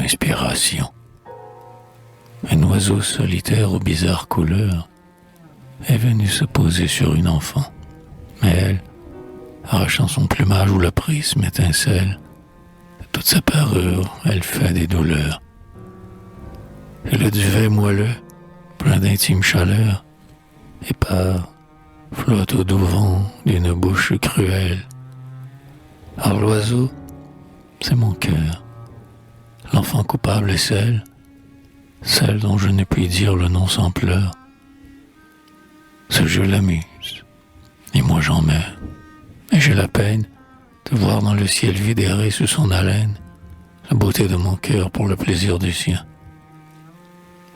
inspiration. Un oiseau solitaire aux bizarres couleurs est venu se poser sur une enfant, mais elle, arrachant son plumage où le prisme étincelle, de toute sa parure, elle fait des douleurs. Et le duvet moelleux, plein d'intime chaleur, épars, flotte au doux vent d'une bouche cruelle. Alors l'oiseau, c'est mon cœur. L'enfant coupable est celle dont je ne puis dire le nom sans pleurs. Ce jeu l'amuse, et moi j'en meurs. Et j'ai la peine de voir dans le ciel vide errer sous son haleine la beauté de mon cœur pour le plaisir du sien.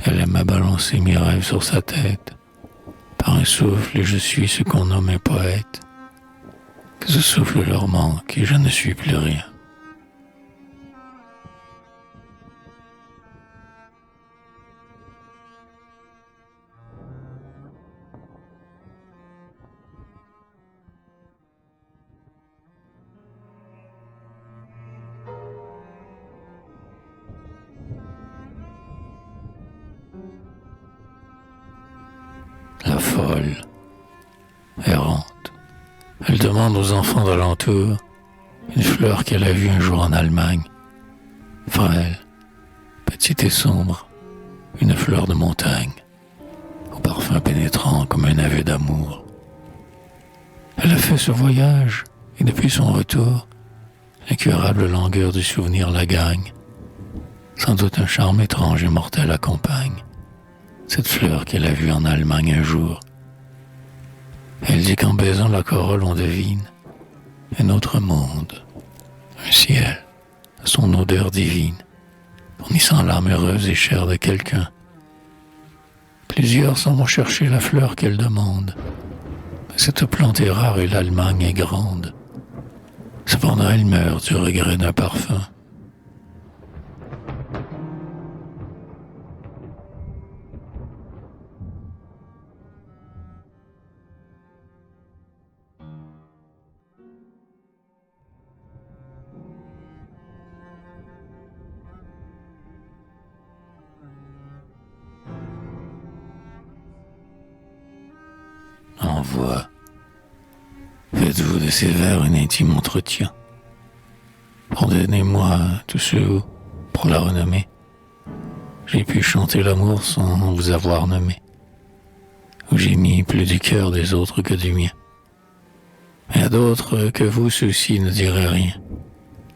Elle aime à balancer mes rêves sur sa tête. Par un souffle, et je suis ce qu'on nomme un poète. Que ce souffle leur manque et je ne suis plus rien. La folle, errante, elle demande aux enfants d'alentour une fleur qu'elle a vue un jour en Allemagne, frêle, petite et sombre, une fleur de montagne, au parfum pénétrant comme un aveu d'amour. Elle a fait ce voyage, et depuis son retour, l'incurable langueur du souvenir la gagne. Sans doute un charme étrange et mortel accompagne cette fleur qu'elle a vue en Allemagne un jour. Elle dit qu'en baisant la corolle on devine un autre monde, un ciel, à son odeur divine. On y sent l'âme heureuse et chère de quelqu'un. Plusieurs s'en vont chercher la fleur qu'elle demande. Mais cette plante est rare et l'Allemagne est grande. Cependant elle meurt du regret d'un parfum. Envoie. Faites-vous de ces vers un intime entretien. Pardonnez-moi tous ceux pour la renommer. J'ai pu chanter l'amour sans vous avoir nommé. Où j'ai mis plus du cœur des autres que du mien. Et à d'autres que vous, ceux-ci ne diraient rien.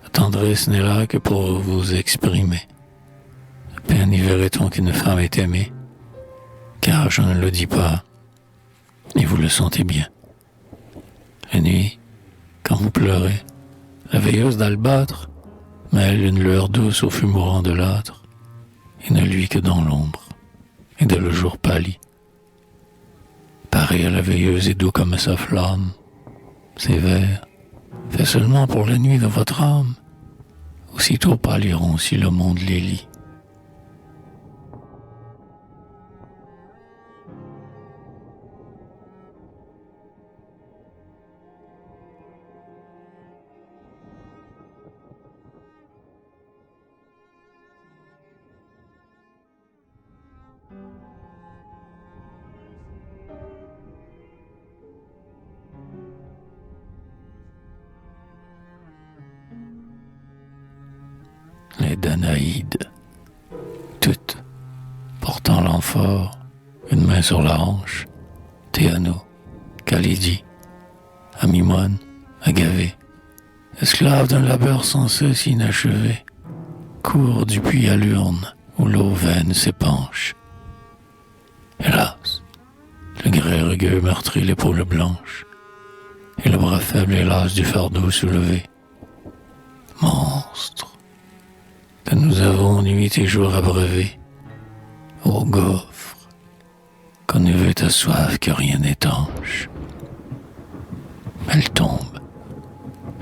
La tendresse n'est là que pour vous exprimer. À peine y verrait-on qu'une femme est aimée. Car je ne le dis pas. Et vous le sentez bien. La nuit, quand vous pleurez, la veilleuse d'albâtre mêle une lueur douce au feu mourant de l'âtre, et ne luit que dans l'ombre, et dès le jour pâli. Pareil à la veilleuse et doux comme sa flamme, ces vers, faits seulement pour la nuit de votre âme, aussitôt pâliront si le monde les lit. Les Danaïdes, toutes, portant l'amphore, une main sur la hanche, Théano, Khalidi, Amimone, Agavée, esclaves d'un labeur sans cesse inachevé, courent du puits à l'urne où l'eau vaine s'épanche. Hélas, le grès rugueux meurtrit l'épaule blanche, et le bras faible hélas du fardeau soulevé. Monstre, que nous avons nuit et jour abreuvé, ô gouffre, qu'on ne veut ta soif que rien n'étanche. Elles tombent,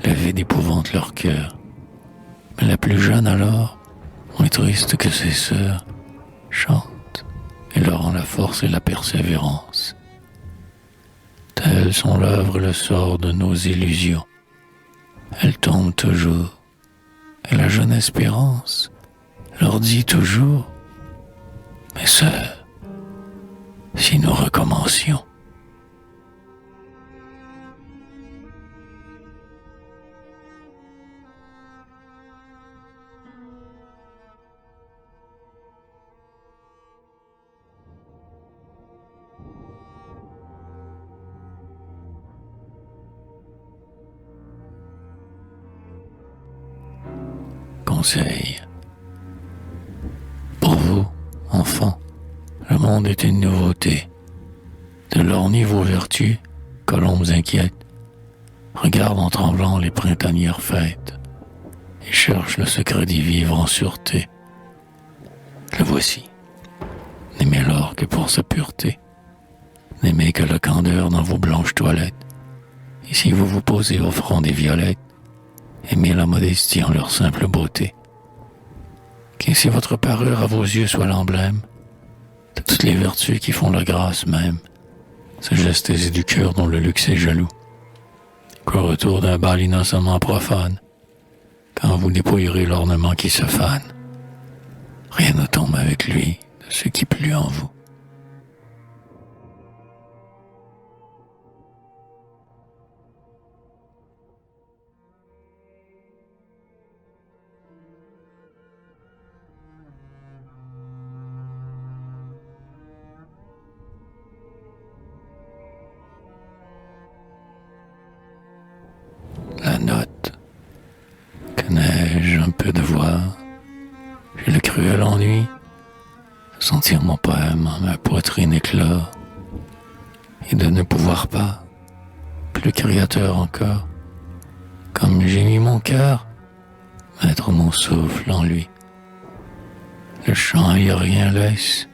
levées d'épouvante leur cœur, mais la plus jeune alors, moins triste que ses sœurs, chante et leur rend la force et la persévérance. Telles sont l'œuvre et le sort de nos illusions. Elles tombent toujours, et la jeune espérance leur dit toujours: mes sœurs, si nous recommencions. Conseil. Pour vous, enfants, le monde est une nouveauté. De l'ornie vos vertus, colombes inquiètes, regardent en tremblant les printanières fêtes et cherchent le secret d'y vivre en sûreté. Le voici. N'aimez l'or que pour sa pureté. N'aimez que la candeur dans vos blanches toilettes. Et si vous vous posez au front des violettes, aimez la modestie en leur simple beauté. Qu'ainsi votre parure à vos yeux soit l'emblème de toutes les vertus qui font la grâce même, ce geste aisé du cœur dont le luxe est jaloux, qu'au retour d'un bal innocemment profane, quand vous dépouillerez l'ornement qui se fane, rien ne tombe avec lui de ce qui plut en vous. La note. Que n'ai-je un peu de voix? J'ai le cruel ennui de sentir mon poème en ma poitrine éclore et de ne pouvoir pas, plus créateur encore, comme j'ai mis mon cœur, mettre mon souffle en lui. Le chant aérien laisse,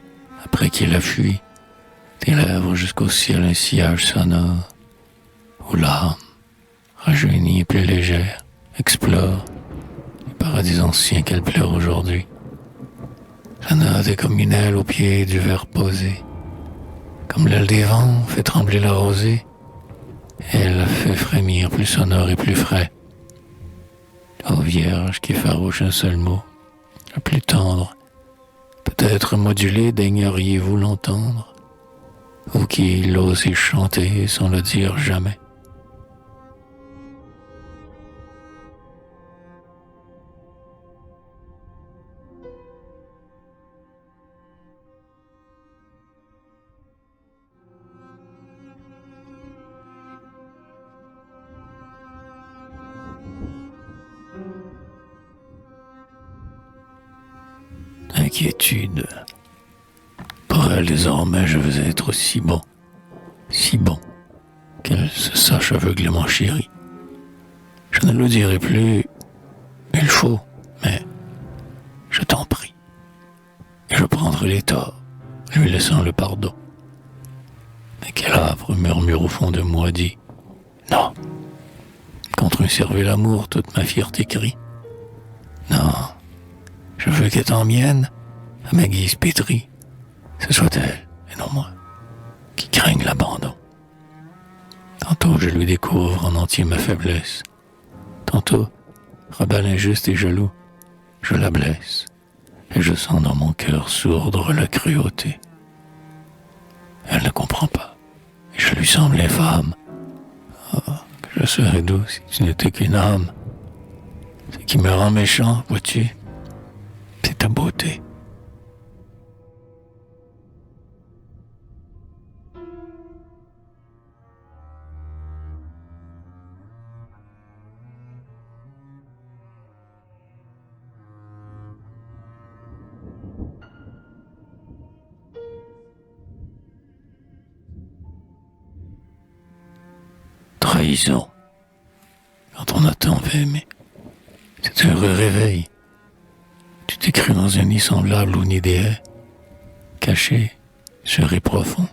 après qu'il a fui, des lèvres jusqu'au ciel un sillage sonore, où l'âme, rajeunie et plus légère, explore les paradis anciens qu'elle pleure aujourd'hui. La note est comme une aile au pied du verre posé, comme l'aile des vents fait trembler la rosée, elle fait frémir plus sonore et plus frais. Ô vierge qui farouche un seul mot, le plus tendre, peut-être modulé, daigneriez-vous l'entendre, vous qui l'osez chanter sans le dire jamais? Inquiétude. Pour elle, désormais, je veux être si bon, qu'elle se sache aveuglément chérie. Je ne le dirai plus, il faut, mais je t'en prie. Et je prendrai les torts, lui laissant le pardon. Mais quel âpre murmure au fond de moi dit: non, contre un cerveau l'amour, toute ma fierté crie. Non, je veux qu'étant mienne, à ma guise pétrie, ce soit elle, et non moi, qui craigne l'abandon. Tantôt je lui découvre en entier ma faiblesse, tantôt, rebelle injuste et jaloux, je la blesse, et je sens dans mon cœur sourdre la cruauté. Elle ne comprend pas, et je lui semble infâme. Oh, que je serais doux si tu n'étais qu'une âme. Ce qui me rend méchant, vois-tu, c'est ta beauté. Trahison. Quand on a tant aimé, c'est un heureux réveil. Tu t'es cru dans un nid semblable au nid des haies, caché, sûr et profond.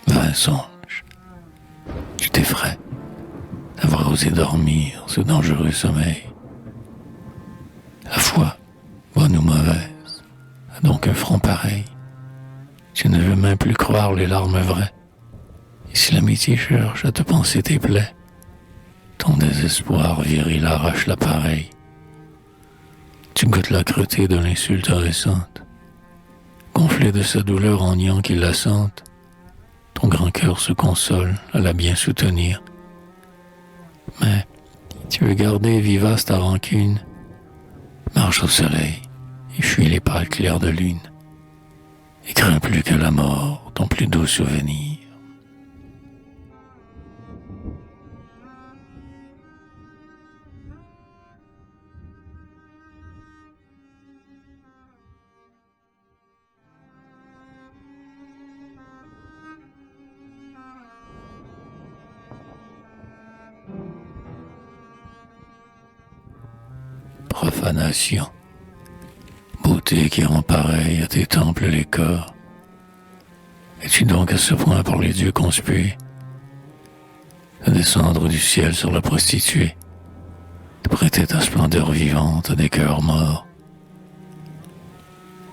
Vain songe. Tu t'effraies d'avoir osé dormir ce dangereux sommeil. La foi, bonne ou mauvaise, a donc un front pareil. Tu ne veux même plus croire les larmes vraies. Et si l'amitié cherche à te penser tes plaies, ton désespoir viril arrache l'appareil. Tu goûtes l'âcreté de l'insulte récente. Gonflé de sa douleur en niant qu'il la sente, ton grand cœur se console à la bien soutenir. Mais tu veux garder vivace ta rancune, marche au soleil et fuis les pâles clairs de lune, et crains plus que la mort ton plus doux souvenir. Profanation, beauté qui rend pareil à tes temples les corps. Es-tu donc à ce point pour les dieux conspués de descendre du ciel sur la prostituée, de prêter ta splendeur vivante à des cœurs morts,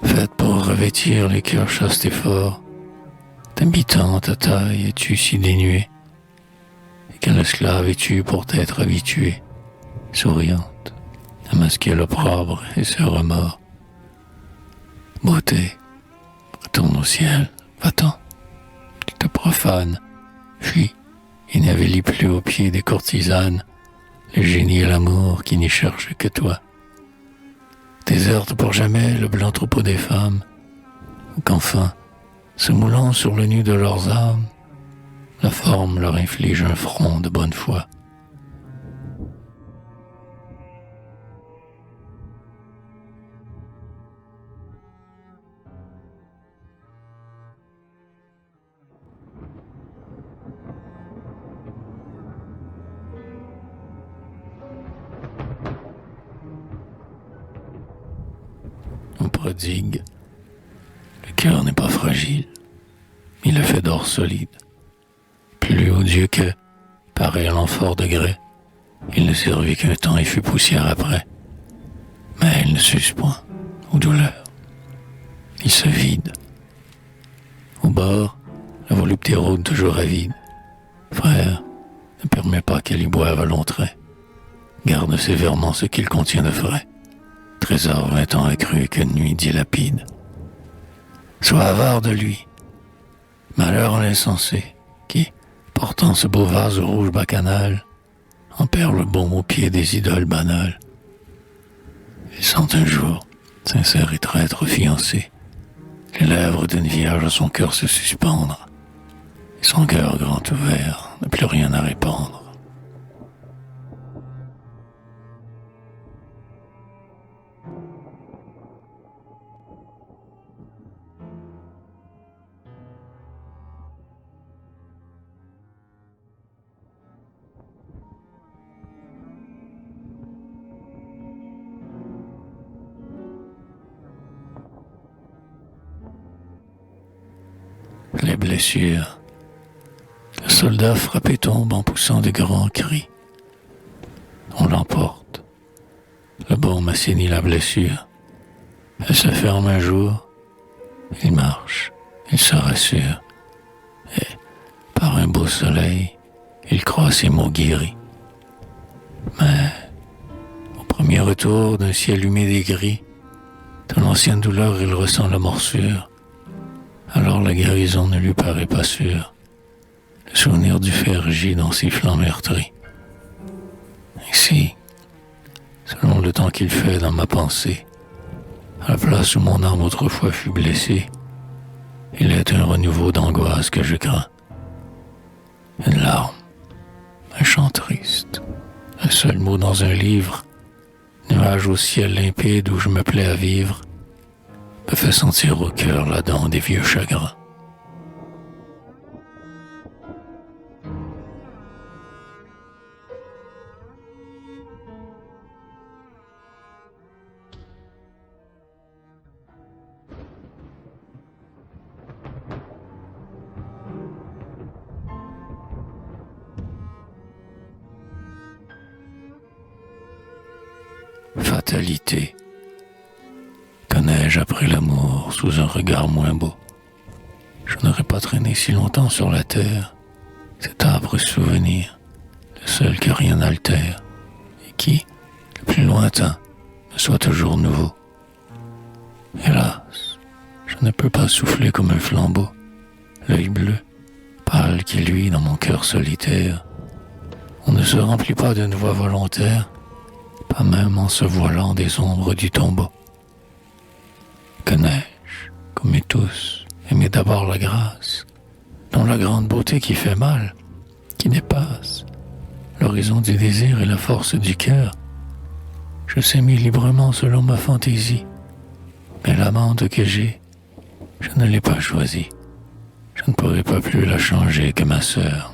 faite pour revêtir les cœurs chastes et forts, t'habitant ta taille es-tu si dénuée, et quel esclave es-tu pour t'être habitué, souriante, à masquer l'opprobre et ce remords. Beauté, retourne au ciel, va-t'en, tu te profanes, fuis, et n'avélis plus aux pieds des courtisanes le génie et l'amour qui n'y cherchent que toi. Déserte pour jamais le blanc troupeau des femmes, ou qu'enfin, se moulant sur le nu de leurs âmes, la forme leur inflige un front de bonne foi. On prodigue, le cœur n'est pas fragile, il est fait d'or solide, plus odieux que, pareil à l'amphore de grès, il ne servit qu'un temps et fut poussière après. Mais il ne s'use point aux douleurs, il se vide. Au bord, la volupté rôde toujours avide. Frère, ne permets pas qu'elle y boive à long trait, garde sévèrement ce qu'il contient de frais. Trésor 20 ans accru qu'une nuit dilapide. Sois avare de lui, malheur en l'insensé, qui, portant ce beau vase rouge bacchanal, en perd le baume au pied des idoles banales. Il sent un jour, sincère et traître fiancé, les lèvres d'une vierge à son cœur se suspendre, et son cœur grand ouvert n'a plus rien à répandre. Les blessures. Le soldat frappé tombe en poussant de grands cris. On l'emporte. Le baume assainit la blessure. Elle se ferme un jour. Il marche. Il se rassure. Et, par un beau soleil, il croit ses maux guéris. Mais, au premier retour d'un ciel humide et gris, de l'ancienne douleur il ressent la morsure. Alors la guérison ne lui paraît pas sûre. Le souvenir du fer gît dans ses flancs meurtris. Ainsi, selon le temps qu'il fait dans ma pensée, à la place où mon âme autrefois fut blessée, il est un renouveau d'angoisse que je crains. Une larme, un chant triste, un seul mot dans un livre, nuage au ciel limpide où je me plais à vivre, me fait sentir au cœur la dent des vieux chagrins. Fatalité. Connais-je après l'amour sous un regard moins beau? Je n'aurais pas traîné si longtemps sur la terre cet âpre souvenir, le seul que rien n'altère, et qui, le plus lointain, soit toujours nouveau. Hélas, je ne peux pas souffler comme un flambeau, l'œil bleu, pâle qui luit dans mon cœur solitaire. On ne se remplit pas d'une voix volontaire, pas même en se voilant des ombres du tombeau. Que n'ai-je, comme tous, aimé d'abord la grâce, dont la grande beauté qui fait mal, qui dépasse l'horizon du désir et la force du cœur. Je s'aimais librement selon ma fantaisie, mais l'amante que j'ai, je ne l'ai pas choisie. Je ne pourrai pas plus la changer que ma sœur.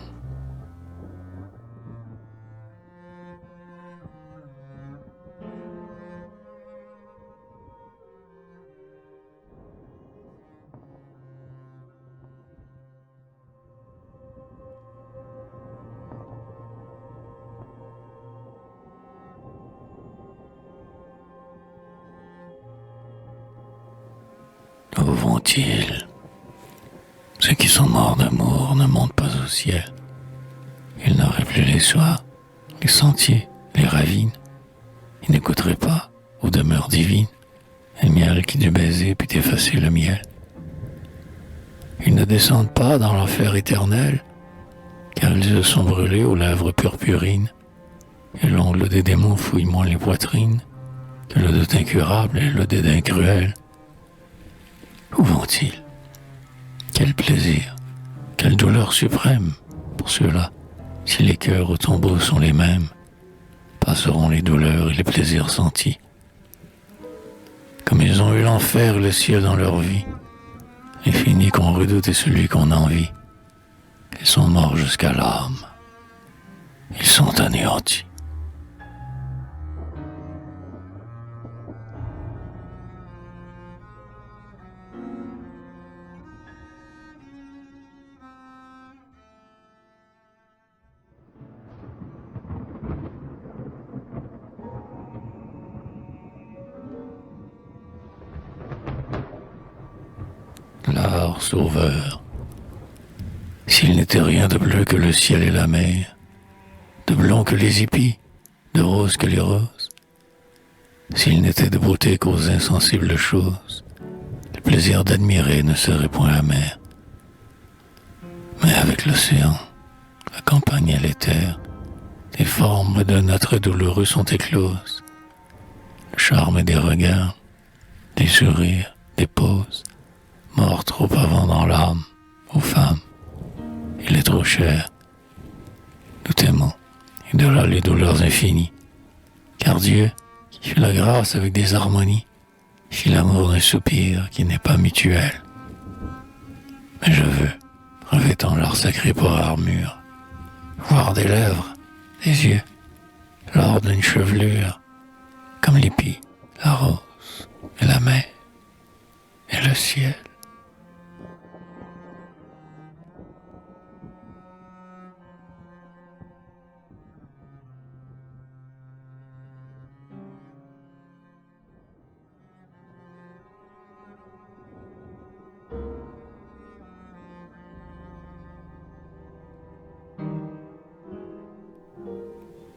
Où vont-ils? Ceux qui sont morts d'amour ne montent pas au ciel. Ils n'auraient plus les soirs, les sentiers, les ravines. Ils n'écouteraient pas, aux demeures divines, un miel qui dut baiser puis effacer le miel. Ils ne descendent pas dans l'enfer éternel, car ils se sont brûlés aux lèvres purpurines, et l'ongle des démons fouille moins les poitrines que le doute incurable et le dédain cruel. Où vont-ils? Quel plaisir, quelle douleur suprême pour ceux-là, si les cœurs au tombeau sont les mêmes, passeront les douleurs et les plaisirs sentis. Comme ils ont eu l'enfer et le ciel dans leur vie, l'infini qu'on redoute et celui qu'on envie, ils sont morts jusqu'à l'âme, ils sont anéantis. L'art sauveur, s'il n'était rien de bleu que le ciel et la mer, de blond que les épis, de rose que les roses, s'il n'était de beauté qu'aux insensibles choses, le plaisir d'admirer ne serait point amer. Mais avec l'océan, la campagne et les terres, les formes d'un être douloureux sont écloses, le charme des regards, des sourires, des poses, mort trop avant dans l'âme, aux femmes, il est trop cher. Nous t'aimons, et de là les douleurs infinies, car Dieu, qui fait la grâce avec des harmonies, fit l'amour d'un soupir qui n'est pas mutuel. Mais je veux, revêtant l'art sacré pour armure, voir des lèvres, des yeux, l'or d'une chevelure, comme l'épi, la rose, et la mer, et le ciel.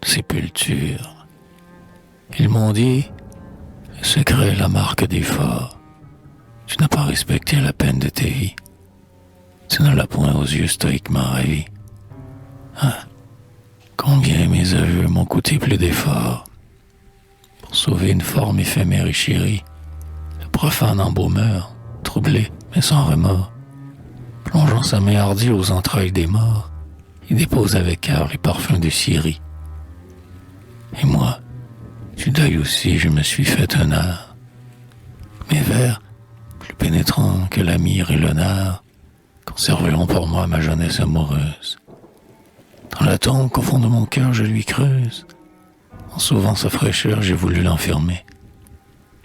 Sépulture. Ils m'ont dit, le secret est la marque d'effort. Tu n'as pas respecté la peine de tes vies. Tu ne l'as point aux yeux stoïquement ravis. Ah, combien mes aveux m'ont coûté plus d'efforts pour sauver une forme éphémère et chérie. Le profane embaumeur, troublé mais sans remords, plongeant sa main hardie aux entrailles des morts, il dépose avec cœur les parfums de Syrie. Et moi, du deuil aussi, je me suis fait un art. Mes vers, plus pénétrants que la myrrhe et le nard, conserveront pour moi ma jeunesse amoureuse. Dans la tombe qu'au fond de mon cœur je lui creuse, en sauvant sa fraîcheur, j'ai voulu l'enfermer,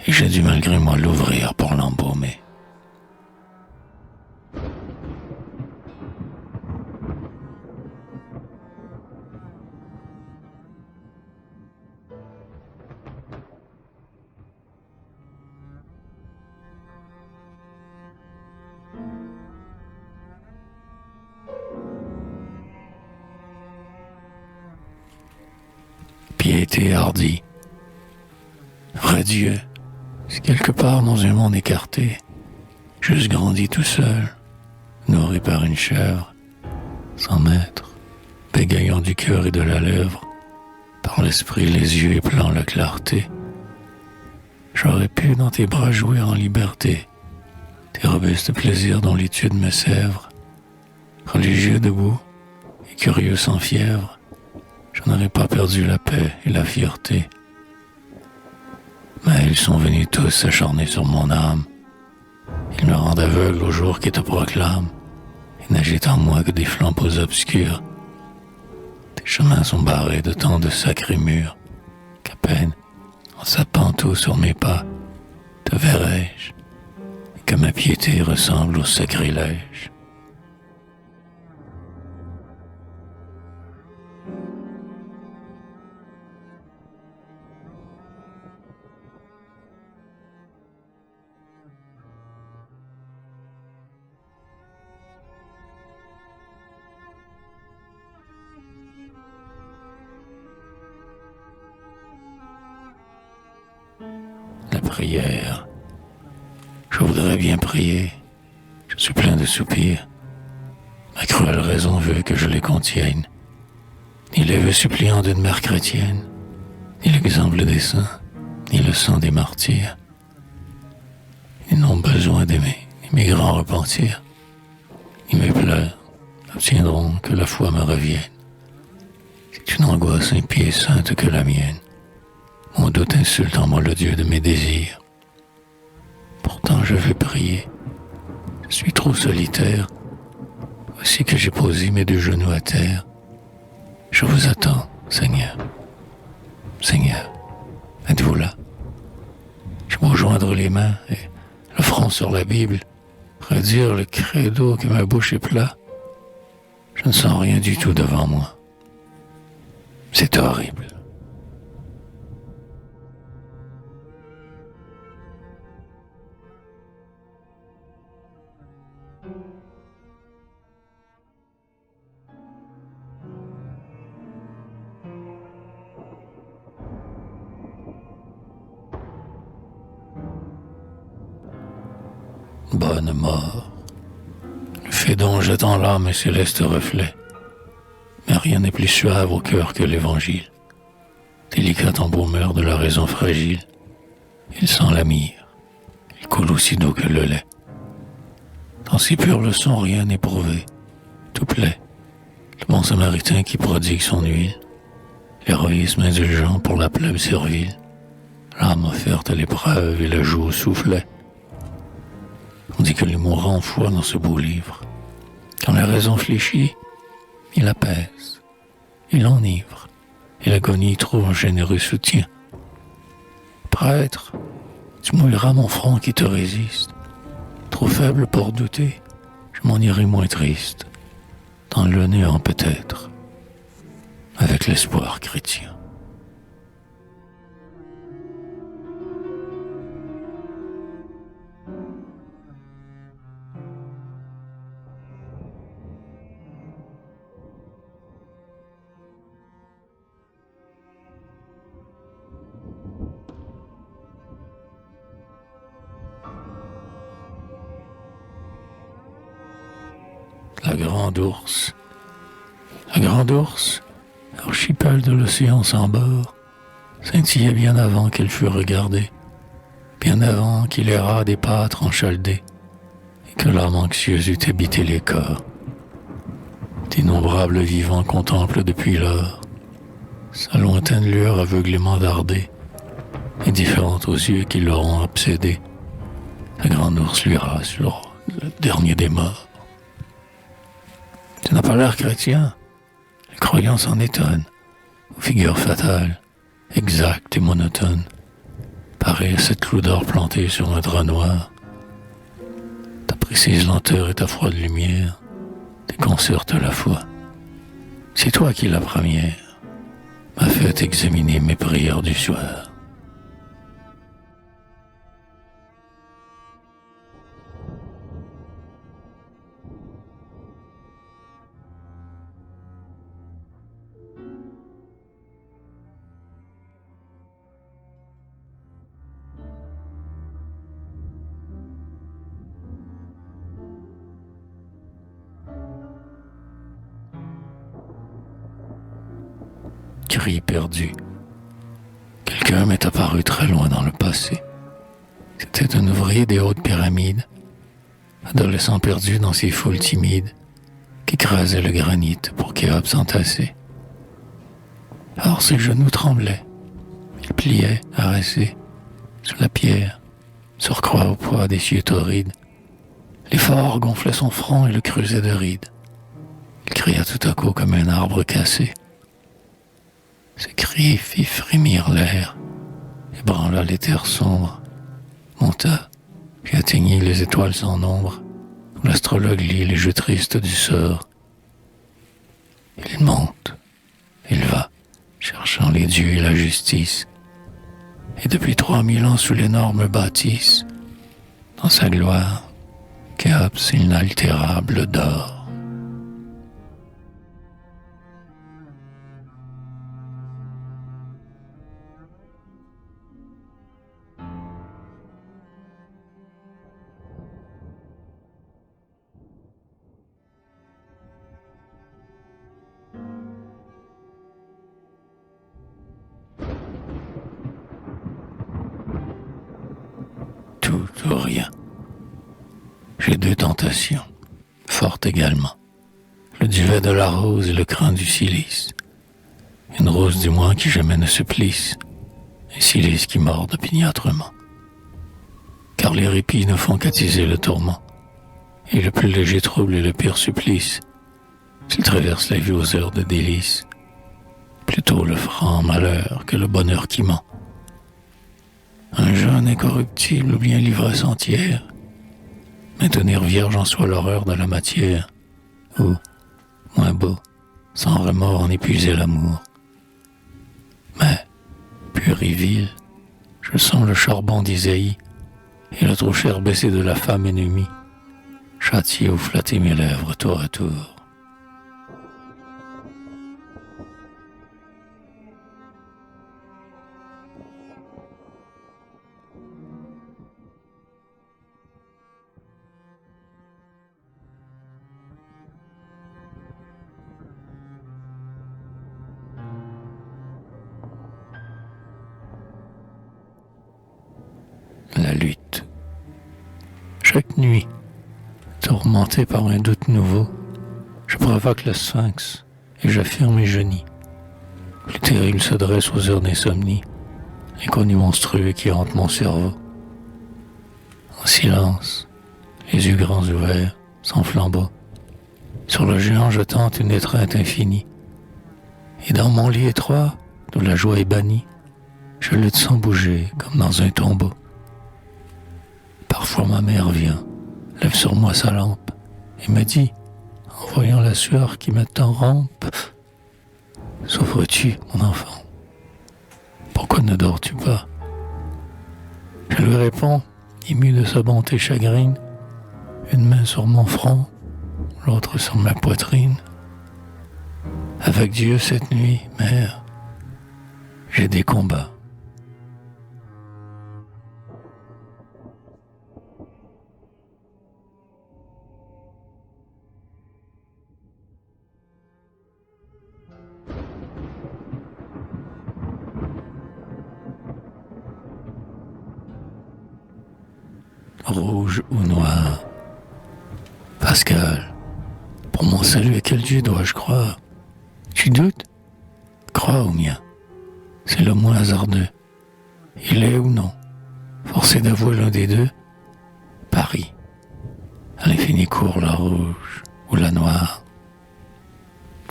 et j'ai dû malgré moi l'ouvrir pour l'embaumer. Piété hardie, vrai Dieu, si quelque part dans un monde écarté, j'eusse grandi tout seul, nourri par une chèvre, sans maître, bégayant du cœur et de la lèvre, par l'esprit les yeux éplant la clarté, j'aurais pu dans tes bras jouer en liberté, tes robustes plaisirs dont l'étude me sèvre, religieux debout et curieux sans fièvre, je n'aurais pas perdu la paix et la fierté. Mais ils sont venus tous s'acharner sur mon âme. Ils me rendent aveugle au jour qui te proclame, et n'agitent en moi que des flambeaux obscurs. Tes chemins sont barrés de tant de sacrés murs, qu'à peine, en sapant tout sur mes pas, te verrai-je, et que ma piété ressemble au sacrilège. La prière. Je voudrais bien prier. Je suis plein de soupirs. Ma cruelle raison veut que je les contienne. Ni les vœux suppliants d'une mère chrétienne, ni l'exemple des saints, ni le sang des martyrs. Ils n'ont besoin d'aimer, ni mes grands repentirs, ni mes pleurs n'obtiendront que la foi me revienne. C'est une angoisse impie et sainte que la mienne. Mon doute insulte en moi le Dieu de mes désirs. Pourtant je veux prier. Je suis trop solitaire. Voici que j'ai posé mes deux genoux à terre. Je vous attends, Seigneur. Seigneur, êtes-vous là? Je vais vous joindre les mains et le front sur la Bible, redire le credo que ma bouche est plat. Je ne sens rien du tout devant moi. C'est horrible. Bonne mort. Le fait dont j'attends l'âme et céleste reflet. Mais rien n'est plus suave au cœur que l'évangile. Délicat embaumeur de la raison fragile. Il sent la myrrhe. Il coule aussi d'eau que le lait. Dans si pure leçon, rien n'est prouvé. Tout plaît. Le bon samaritain qui prodigue son huile. L'héroïsme indulgent pour la plèbe servile. L'âme offerte à l'épreuve et le joug au soufflet. On dit que les mourants ont foi dans ce beau livre. Quand la raison fléchit, il apaise, il enivre, et l'agonie trouve un généreux soutien. Prêtre, tu mouilleras mon front qui te résiste. Trop faible pour douter, je m'en irai moins triste, dans le néant peut-être, avec l'espoir chrétien. La grande ours. La grande ours, archipel de l'océan sans bord, scintillait bien avant qu'elle fût regardée, bien avant qu'il errât des pâtres en Chaldée, et que l'âme anxieuse eût habité les corps. D'innombrables vivants contemplent depuis lors sa lointaine lueur aveuglément dardée, indifférente aux yeux qui l'auront obsédée. La grande ours lui rassure, le dernier des morts. Tu n'as pas l'air chrétien. Les croyants s'en étonnent. Aux figures fatales, exactes et monotones, pareilles à cette clou d'or plantée sur un drap noir. Ta précise lenteur et ta froide lumière déconcertent la foi. C'est toi qui, la première, m'as fait examiner mes prières du soir. cri perdu. Quelqu'un m'est apparu très loin dans le passé. C'était un ouvrier des hautes pyramides, adolescent perdu dans ces foules timides, qui creusaient le granit pour Khéops s'entasser. Alors ses genoux tremblaient. Il pliait, arrêté, sous la pierre, surcroît au poids des cieux torrides. L'effort gonflait son front et le creusait de rides. Il cria tout à coup comme un arbre cassé. Ce cri fit frémir l'air, ébranla les terres sombres, monta, puis atteignit les étoiles sans nombre, où l'astrologue lit les jeux tristes du sort. Il monte, il va, cherchant les dieux et la justice, et depuis 3000 ans sous l'énorme bâtisse, dans sa gloire, Khéops inaltérable dort. Tout ou rien. J'ai deux tentations, fortes également. Le duvet de la rose et le crin du cilice. Une rose du moins qui jamais ne se plisse, un cilice qui mord opiniâtrement. Car les répits ne font qu'attiser le tourment, et le plus léger trouble est le pire supplice, s'il traverse la vie aux heures de délices. Plutôt le franc malheur que le bonheur qui ment. Un jeûne incorruptible ou bien l'ivresse entière, maintenir vierge en soi l'horreur de la matière, ou, moins beau, sans remords en épuiser l'amour. Mais, pur et vil, je sens le charbon d'Isaïe et le trop cher baissé de la femme ennemie, châtier ou flatter mes lèvres tour à tour. La lutte. Chaque nuit, tourmenté par un doute nouveau, je provoque le sphinx et j'affirme mes génies. Plus terrible se dresse aux heures d'insomnie, l'inconnu monstrueux qui hante mon cerveau. En silence, les yeux grands ouverts, sans flambeau, sur le géant je tente une étreinte infinie. Et dans mon lit étroit, d'où la joie est bannie, je lutte sans bouger, comme dans un tombeau. Parfois ma mère vient, lève sur moi sa lampe, et me dit, en voyant la sueur qui maintenant rampe, « Souffres-tu, mon enfant? Pourquoi ne dors-tu pas ?» Je lui réponds, ému de sa bonté chagrine, une main sur mon front, l'autre sur ma poitrine. « Avec Dieu cette nuit, mère, j'ai des combats. » Rouge ou noir. Pascal, pour mon salut, à quel Dieu dois-je croire? Tu doutes? Crois au mien. C'est le moins hasardeux. Il est ou non, forcé d'avouer l'un des deux, Paris. À l'infini court la rouge ou la noire.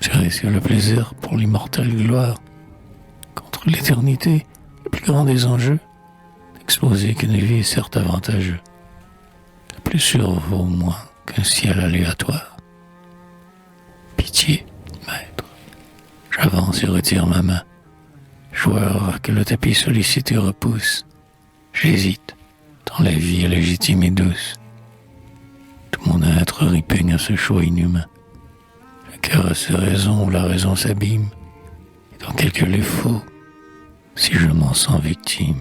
J'ai réussi le plaisir pour l'immortelle gloire. Contre l'éternité, le plus grand des enjeux, d'exposer qu'une vie est certes avantageux. Plus sûr vaut moins qu'un ciel aléatoire. Pitié, maître. J'avance et retire ma main. Joueur que le tapis sollicité repousse. J'hésite, tant la vie est légitime et douce. Tout mon être répugne à ce choix inhumain. Le cœur a ses raisons où la raison s'abîme. Et dans quelques les faux, si je m'en sens victime.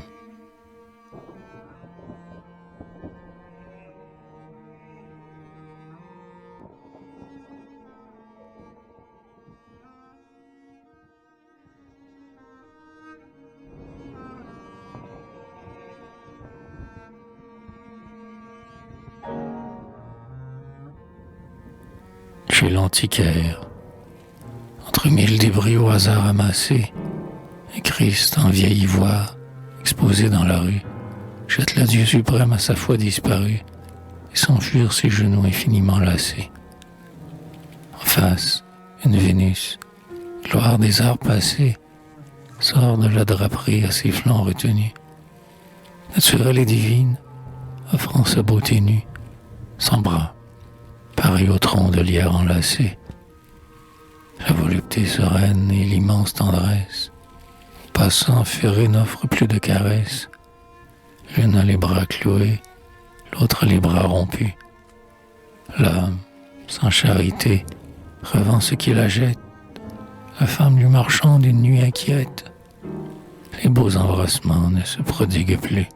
chez l'antiquaire. Entre mille débris au hasard amassés, un Christ en vieille ivoire, exposé dans la rue, jette l'adieu suprême à sa foi disparue et s'enfuir ses genoux infiniment lassés. En face, une Vénus, gloire des arts passés, sort de la draperie à ses flancs retenus. Naturelle et divine, offrant sa beauté nue, sans bras, pareil au tronc de lierre enlacé. La volupté sereine et l'immense tendresse, passant ferré n'offre plus de caresses. L'une a les bras cloués, l'autre les bras rompus. L'âme, sans charité, revend ce qui la jette. La femme lui marchande une nuit inquiète. Les beaux embrassements ne se prodiguent plus.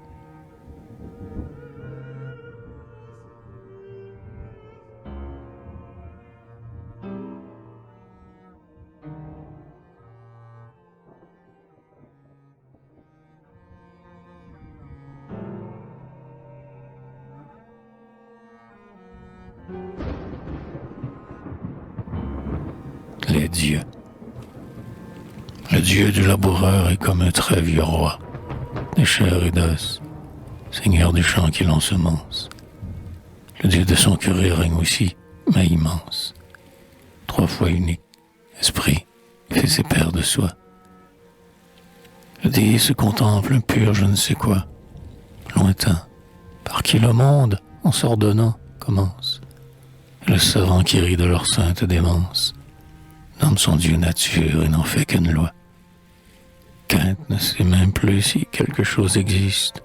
Les dieux. Le dieu du laboureur est comme un très vieux roi, de chair et d'os, seigneur du champ qui l'ensemence. Le dieu de son curé règne aussi, mais immense. 3 fois unique, esprit, fils et père de soi. Le déi se contemple un pur je ne sais quoi, lointain, par qui le monde, en s'ordonnant, commence. Et le savant qui rit de leur sainte démence nomme son Dieu nature et n'en fait qu'une loi. Quinte ne sait même plus si quelque chose existe.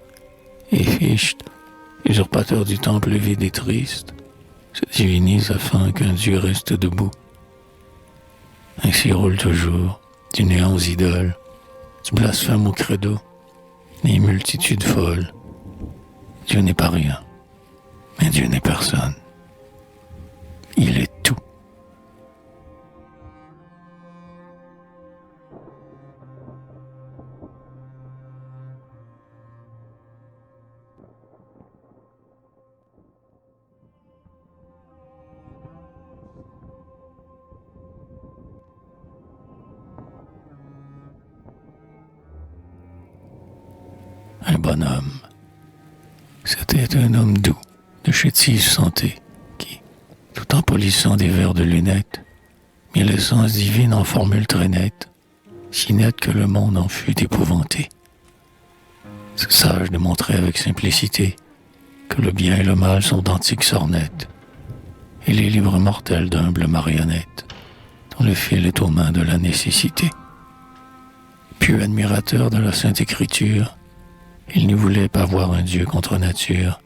Et Fichte, usurpateur du temple vide et triste, se divinise afin qu'un Dieu reste debout. Ainsi roule toujours, du néant aux idoles, du blasphème au credo, les multitudes folles. Dieu n'est pas rien, mais Dieu n'est personne. Il est tout. Un bonhomme. C'était un homme doux, de chétive santé, qui, tout en polissant des verres de lunettes, mit l'essence divine en formule très nette, si nette que le monde en fut épouvanté. Ce sage démontrait avec simplicité que le bien et le mal sont d'antiques sornettes, et les livres mortels d'humbles marionnettes, dont le fil est aux mains de la nécessité. Pieux admirateur de la Sainte Écriture, il ne voulait pas voir un Dieu contre nature,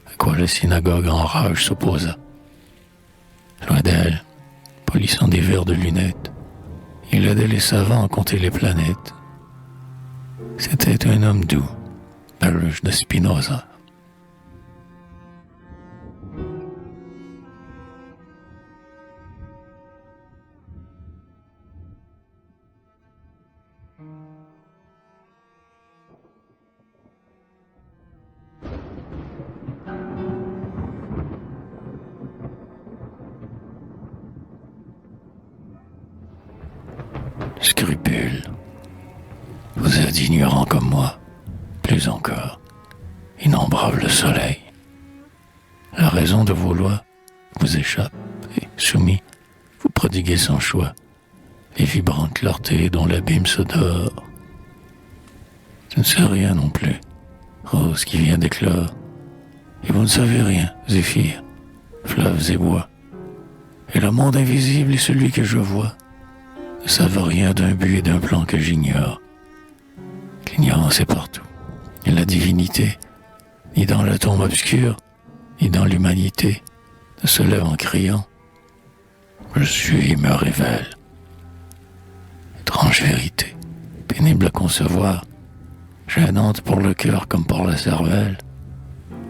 à quoi la synagogue en rage s'opposa. Loin d'elle, polissant des verres de lunettes, il aidait les savants à compter les planètes. C'était un homme doux, Baruch de Spinoza. Scrupule. Vous êtes ignorant comme moi, plus encore, innombrable le soleil. La raison de vos lois vous échappe, et, soumis, vous prodiguez sans choix les vibrantes clartés dont l'abîme se dore. Je ne sais rien non plus, rose qui vient d'éclore, et vous ne savez rien, zéphyr, fleuves et bois. Et le monde invisible est celui que je vois, ne savent rien d'un but et d'un plan que j'ignore. L'ignorance est partout, et la divinité, ni dans la tombe obscure, ni dans l'humanité, ne se lève en criant « Je suis et me révèle ». Étrange vérité, pénible à concevoir, gênante pour le cœur comme pour la cervelle,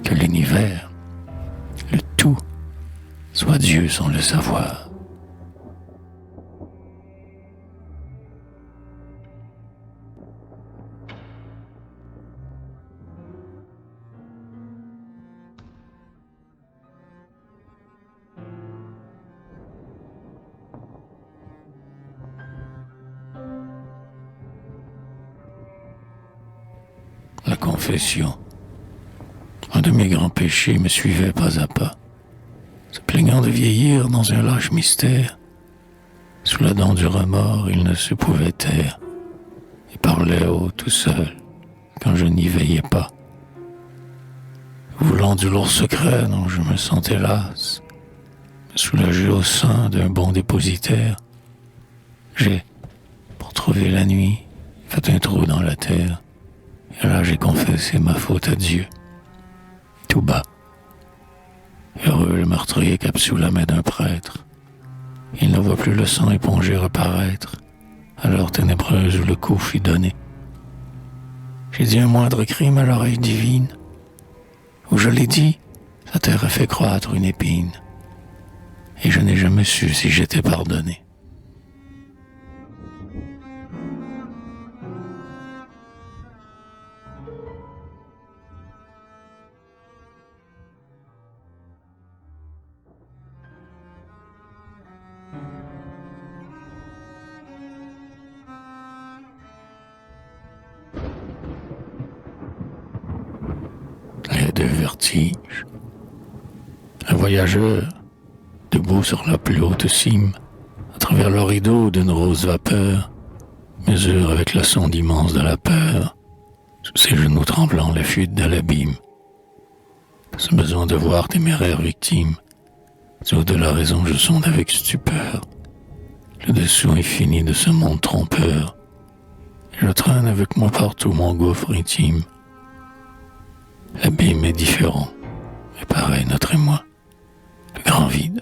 que l'univers, le tout, soit Dieu sans le savoir. confession. Un de mes grands péchés me suivait pas à pas, se plaignant de vieillir dans un lâche mystère. Sous la dent du remords, il ne se pouvait taire, et parlait haut tout seul, quand je n'y veillais pas. Voulant du lourd secret dont je me sentais las, me soulager au sein d'un bon dépositaire, j'ai, pour trouver la nuit, fait un trou dans la terre, et là j'ai confessé ma faute à Dieu, tout bas. Heureux le meurtrier capsule la main d'un prêtre, il ne voit plus le sang épongé reparaître, à l'heure ténébreuse où le coup fut donné. J'ai dit un moindre crime à l'oreille divine, où je l'ai dit, sa terre a fait croître une épine, et je n'ai jamais su si j'étais pardonné. Les deux vertiges. Un voyageur, debout sur la plus haute cime, à travers le rideau d'une rose vapeur, mesure avec la sonde immense de la peur, sous ses genoux tremblants la fuite de l'abîme. Ce besoin de voir téméraire victime, du haut de la raison je sonde avec stupeur le dessous infini de ce monde trompeur, et je traîne avec moi partout mon gouffre intime. L'abîme est différent, mais pareil notre émoi. Le grand vide,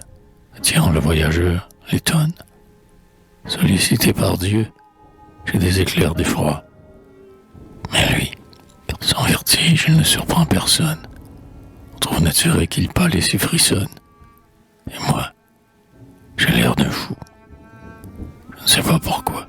attirant le voyageur, l'étonne. Sollicité par Dieu, j'ai des éclairs d'effroi. Mais lui, sans vertige, il ne surprend personne. On trouve naturel qu'il pâlisse et frissonne. Et moi, j'ai l'air d'un fou. Je ne sais pas pourquoi.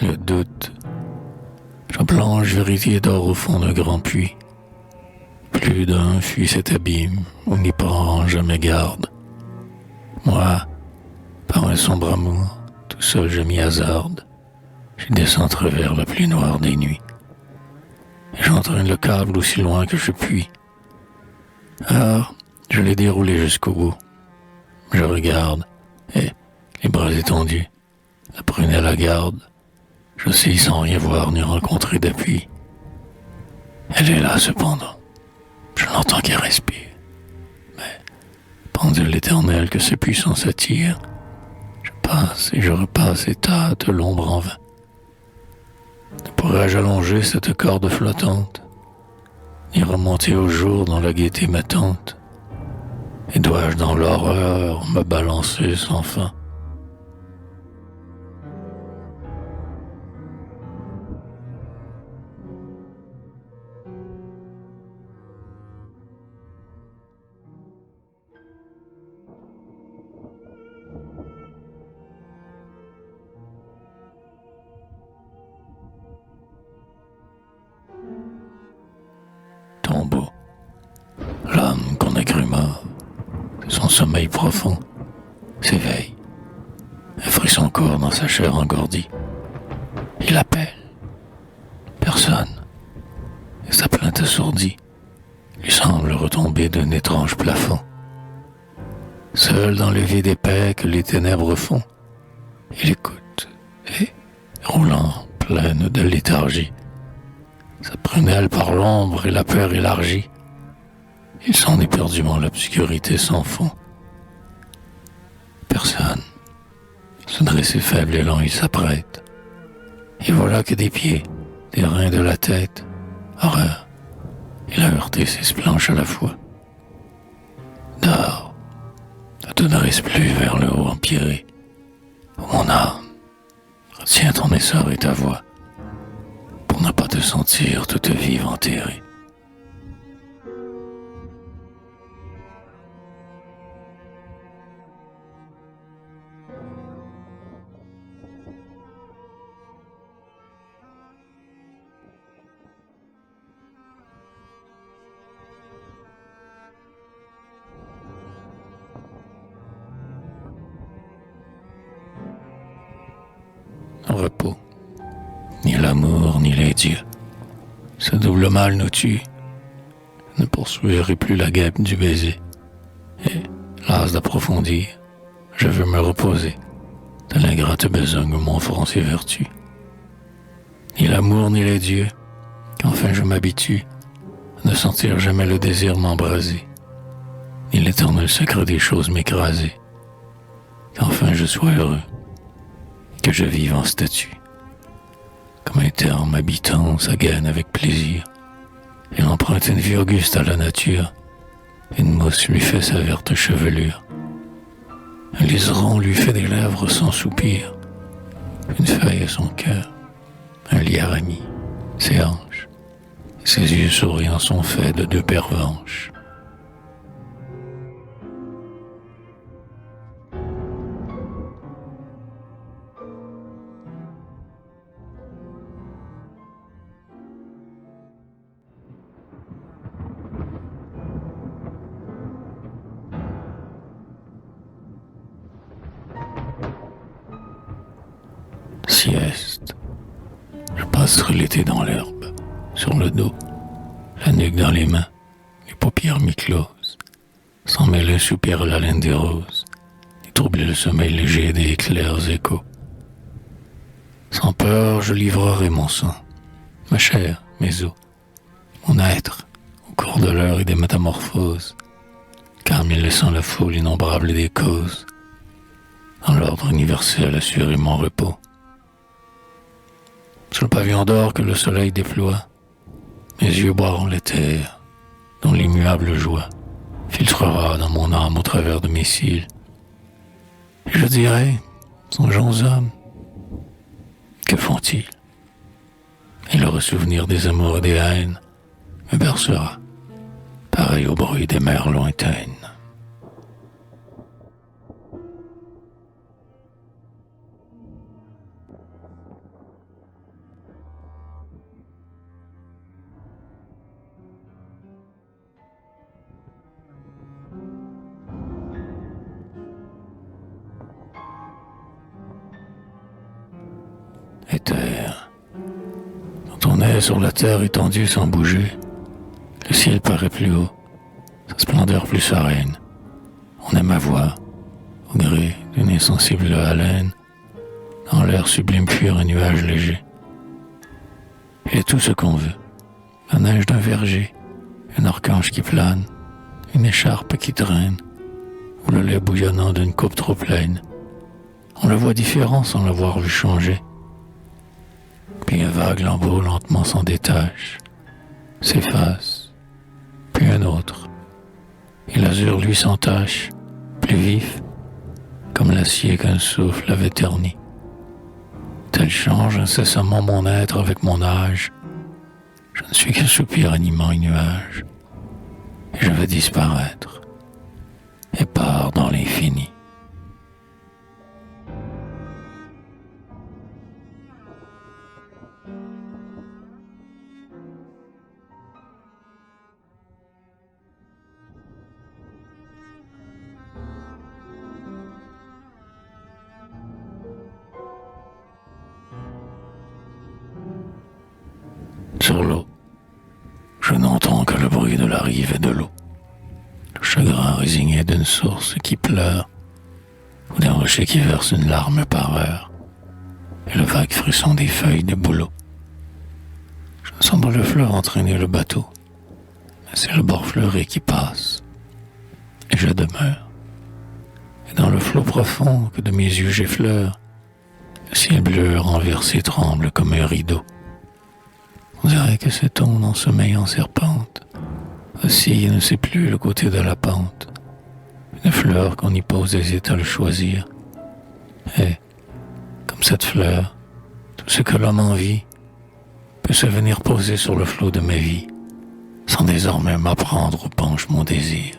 Le doute, la blanche vérité dort au fond d'un grand puits. Plus d'un fuit cet abîme où n'y prend jamais garde. Moi, par un sombre amour, tout seul je m'y hasarde. Je descends à travers la plus noire des nuits. Et j'entraîne le câble aussi loin que je puis. Alors, je l'ai déroulé jusqu'au bout. Je regarde, et, les bras étendus, la prunelle à garde, je sais sans rien voir ni rencontrer d'appui. Elle est là cependant. Je l'entends qu'elle respire. Mais, pendule éternelle que ses puissances attirent, je passe et je repasse et tâte l'ombre en vain. Ne pourrais-je allonger cette corde flottante, ni remonter au jour dans la gaieté m'attente, et dois-je dans l'horreur me balancer sans fin? Tombeau, l'homme qu'on a cru mort, son sommeil profond, s'éveille, un frisson court dans sa chair engourdie. Il appelle, personne, et sa plainte assourdie lui semble retomber d'un étrange plafond. Seul dans le vide épais que les ténèbres font, il écoute, et, roulant, pleine de léthargie, sa prunelle par l'ombre et la peur élargie, il sent éperdument l'obscurité sans fond. Personne. Se dresser faible et lent, il s'apprête. Et voilà que des pieds, des reins de la tête, horreur, il a heurté ses planches à la fois. Dors, ne te dresse plus vers le haut empiré. Oh, mon âme, retiens ton essor et ta voix, pour ne pas te sentir toute vive enterrée. l'amour ni les dieux. Ce double mal nous tue. Je ne poursuivrai plus la guêpe du baiser. Et, las d'approfondir, je veux me reposer de l'ingrate besogne où m'enfant ses vertus. Ni l'amour ni les dieux, qu'enfin je m'habitue à ne sentir jamais le désir m'embraser, ni l'éternel secret des choses m'écraser, qu'enfin je sois heureux, que je vive en statue. Comme un terme habitant sa gaine avec plaisir, il emprunte une vie auguste à la nature, une mousse lui fait sa verte chevelure, un liseron lui fait des lèvres sans soupir, une feuille à son cœur, un lierre ami, ses hanches, et ses yeux souriants sont faits de deux pervenches. Sieste. Je passerai l'été dans l'herbe, sur le dos, la nuque dans les mains, les paupières mi-closes, sans mêler soupir la laine des roses, et troubler le sommeil léger des clairs échos. Sans peur, je livrerai mon sang, ma chair, mes os, mon être, au cours de l'heure et des métamorphoses, car il laissant la foule innombrable des causes, dans l'ordre universel assurer mon repos. Sur le pavillon d'or que le soleil déploie, mes yeux boiront l'éther, dont l'immuable joie filtrera dans mon âme au travers de mes cils. Et je dirai, songeons aux hommes, que font-ils? Et le ressouvenir des amours et des haines me bercera, pareil au bruit des mers lointaines. Et terre, quand on est sur la terre étendue sans bouger, le ciel paraît plus haut, sa splendeur plus sereine. On aime à voir, au gré d'une insensible haleine, dans l'air sublime fuir un nuage léger. Et tout ce qu'on veut, la neige d'un verger, un archange qui plane, une écharpe qui traîne, ou le lait bouillonnant d'une coupe trop pleine. On le voit différent sans l'avoir vu changer. Puis un vague lambeau lentement s'en détache, s'efface, puis un autre. Et l'azur lui s'entache, plus vif, comme l'acier qu'un souffle avait terni. Tel change incessamment mon être avec mon âge. Je ne suis qu'un soupir animant un nuage. Et je vais disparaître, et pars dans l'infini. Sur l'eau, je n'entends que le bruit de la rive et de l'eau, le chagrin résigné d'une source qui pleure, ou d'un rocher qui verse une larme par heure, et le vague frisson des feuilles de bouleau. Je ne sens pas le fleuve entraîner le bateau, mais c'est le bord fleuré qui passe, et je demeure. Et dans le flot profond que de mes yeux j'effleure, le ciel bleu renversé tremble comme un rideau. On dirait que cette onde en sommeil en serpente oscille et ne sait plus le côté de la pente. Une fleur qu'on y pose hésite à le choisir. Et, comme cette fleur, tout ce que l'homme envie peut se venir poser sur le flot de ma vie, sans désormais m'apprendre où penche mon désir.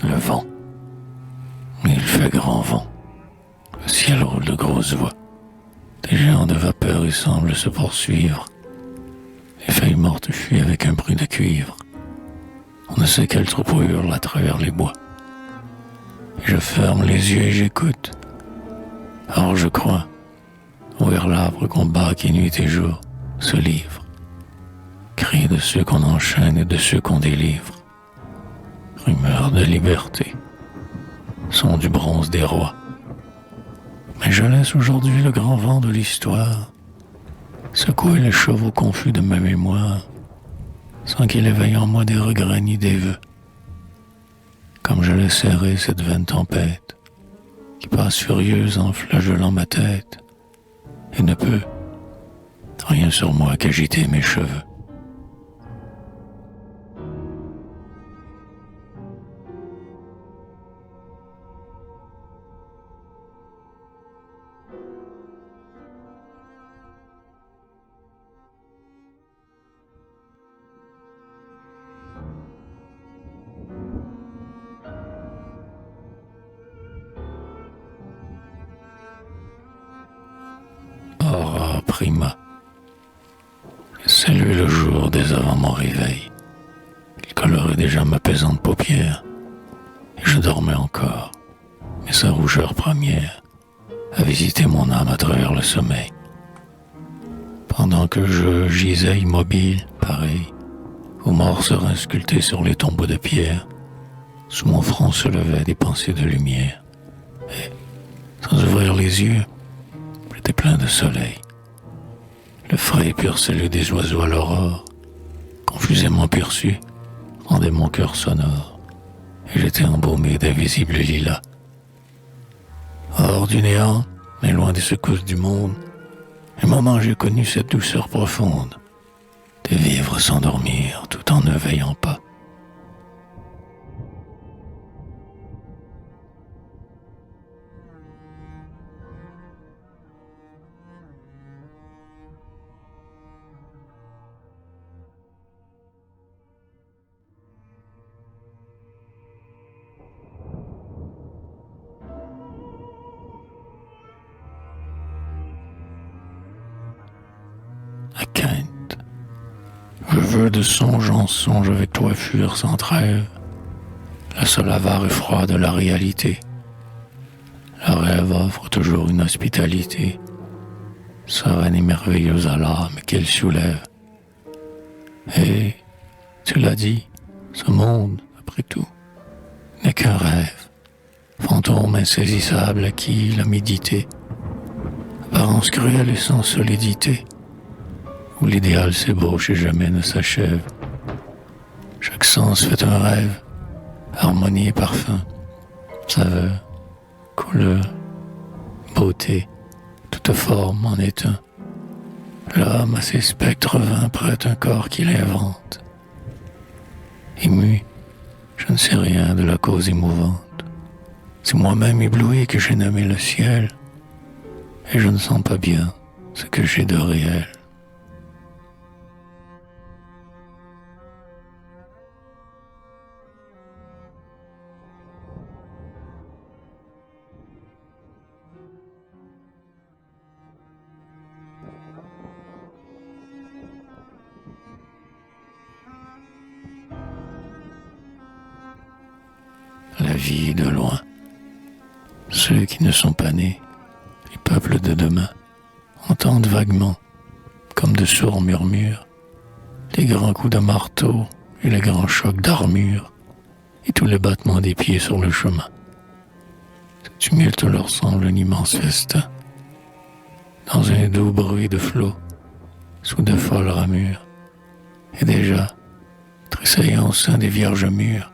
le vent. Il fait grand vent. Le ciel roule de grosses voix. Des géants de vapeur y semblent se poursuivre. Les feuilles mortes fuient avec un bruit de cuivre. On ne sait quel troupeau hurle à travers les bois. Et je ferme les yeux et j'écoute. Alors je crois, ouvrir l'arbre qu'on bat qui nuit et jour se livre. Cris de ceux qu'on enchaîne et de ceux qu'on délivre. Rumeur de liberté. Son du bronze des rois. Mais je laisse aujourd'hui le grand vent de l'histoire secouer les chevaux confus de ma mémoire, sans qu'il éveille en moi des regrets ni des vœux. Comme je laisse errer cette vaine tempête, qui passe furieuse en flageolant ma tête, et ne peut rien sur moi qu'agiter mes cheveux. Aura prima. Salut le jour dès avant mon réveil. Il colorait déjà ma pesante paupière, et je dormais encore, mais sa rougeur première a visité mon âme à travers le sommeil. Pendant que je gisais immobile, pareil, aux morts seraient sculptés sur les tombeaux de pierre, sous mon front se levaient des pensées de lumière, et, sans ouvrir les yeux, j'étais plein de soleil. Le frais et pur salut des oiseaux à l'aurore, confusément perçu, rendait mon cœur sonore, et j'étais embaumé d'invisibles lilas. Hors du néant, mais loin des secousses du monde, un moment j'ai connu cette douceur profonde, de vivre sans dormir tout en ne veillant pas. À Kent, je veux de songe en songe avec toi fuir sans trêve, la seule avare et froide de la réalité. Le rêve offre toujours une hospitalité, sereine et merveilleuse à l'âme qu'elle soulève. Et, tu l'as dit, ce monde, après tout, n'est qu'un rêve, fantôme insaisissable à qui l'a médité, apparence cruelle et sans solidité, où l'idéal s'ébauche et jamais ne s'achève. Chaque sens fait un rêve, harmonie et parfum, saveur, couleur, beauté, toute forme en est un. L'homme à ses spectres vains prête un corps qu'il invente. Ému, je ne sais rien de la cause émouvante. C'est moi-même ébloui que j'ai nommé le ciel, et je ne sens pas bien ce que j'ai de réel. La vie de loin. Ceux qui ne sont pas nés, les peuples de demain, entendent vaguement, comme de sourds murmures, les grands coups de marteau et les grands chocs d'armure, et tous les battements des pieds sur le chemin. Ce tumulte leur semble un immense festin, dans un doux bruit de flots, sous de folles ramures, et déjà, tressaillant au sein des vierges mûres,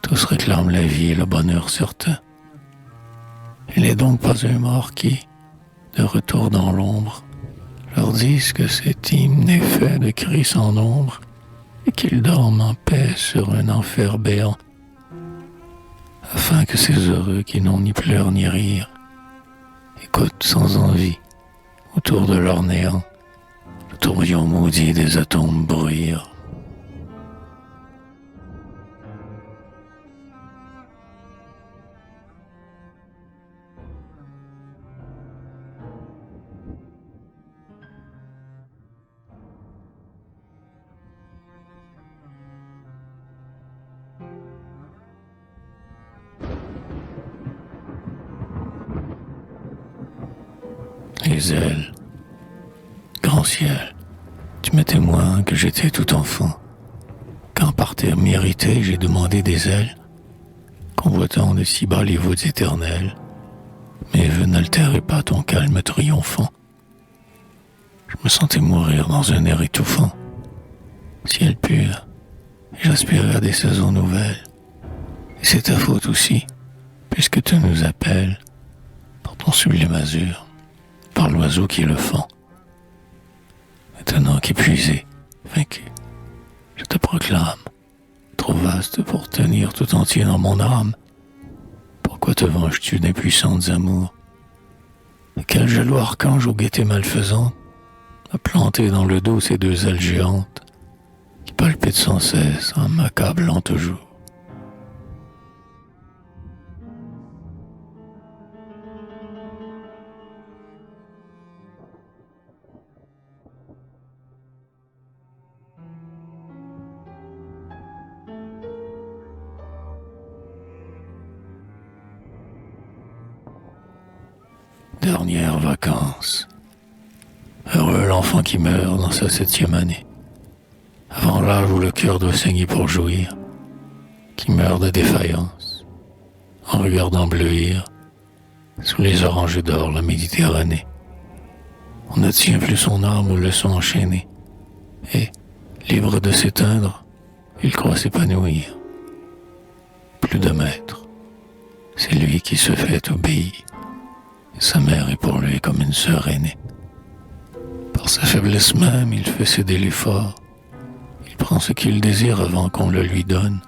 tous réclament la vie et le bonheur certain. Il n'est donc pas un mort qui, de retour dans l'ombre, leur dise que cet hymne est fait de cris sans nombre et qu'ils dorment en paix sur un enfer béant, afin que ces heureux qui n'ont ni pleurs ni rire écoutent sans envie, autour de leur néant, le tourbillon maudit des atomes bruire. mes ailes. Grand ciel, tu me témoins que j'étais tout enfant, quand par terre méritée j'ai demandé des ailes, convoitant de si bas les voûtes éternelles, mes vœux n'altéraient pas ton calme triomphant. Je me sentais mourir dans un air étouffant, ciel pur, et j'aspirais à des saisons nouvelles. Et c'est ta faute aussi, puisque tu nous appelles, par ton sublime azur, par l'oiseau qui le fend. Maintenant qu'épuisé, vaincu, je te proclame, trop vaste pour tenir tout entier dans mon âme. Pourquoi te venges-tu des puissantes amours? Et quel jaloux archange aux gaietés malfaisantes a planté dans le dos ces deux ailes géantes qui palpitent sans cesse en m'accablant toujours. Dernières vacances. Heureux l'enfant qui meurt dans sa 7e année, avant l'âge où le cœur doit saigner pour jouir, qui meurt de défaillance, en regardant bleuir, sous les orangers d'or la Méditerranée. On ne tient plus son âme aux leçons enchaînées, et, libre de s'éteindre, il croit s'épanouir. Plus de maître, c'est lui qui se fait obéir. Sa mère est pour lui comme une sœur aînée. Par sa faiblesse même, il fait céder l'effort. Il prend ce qu'il désire avant qu'on le lui donne,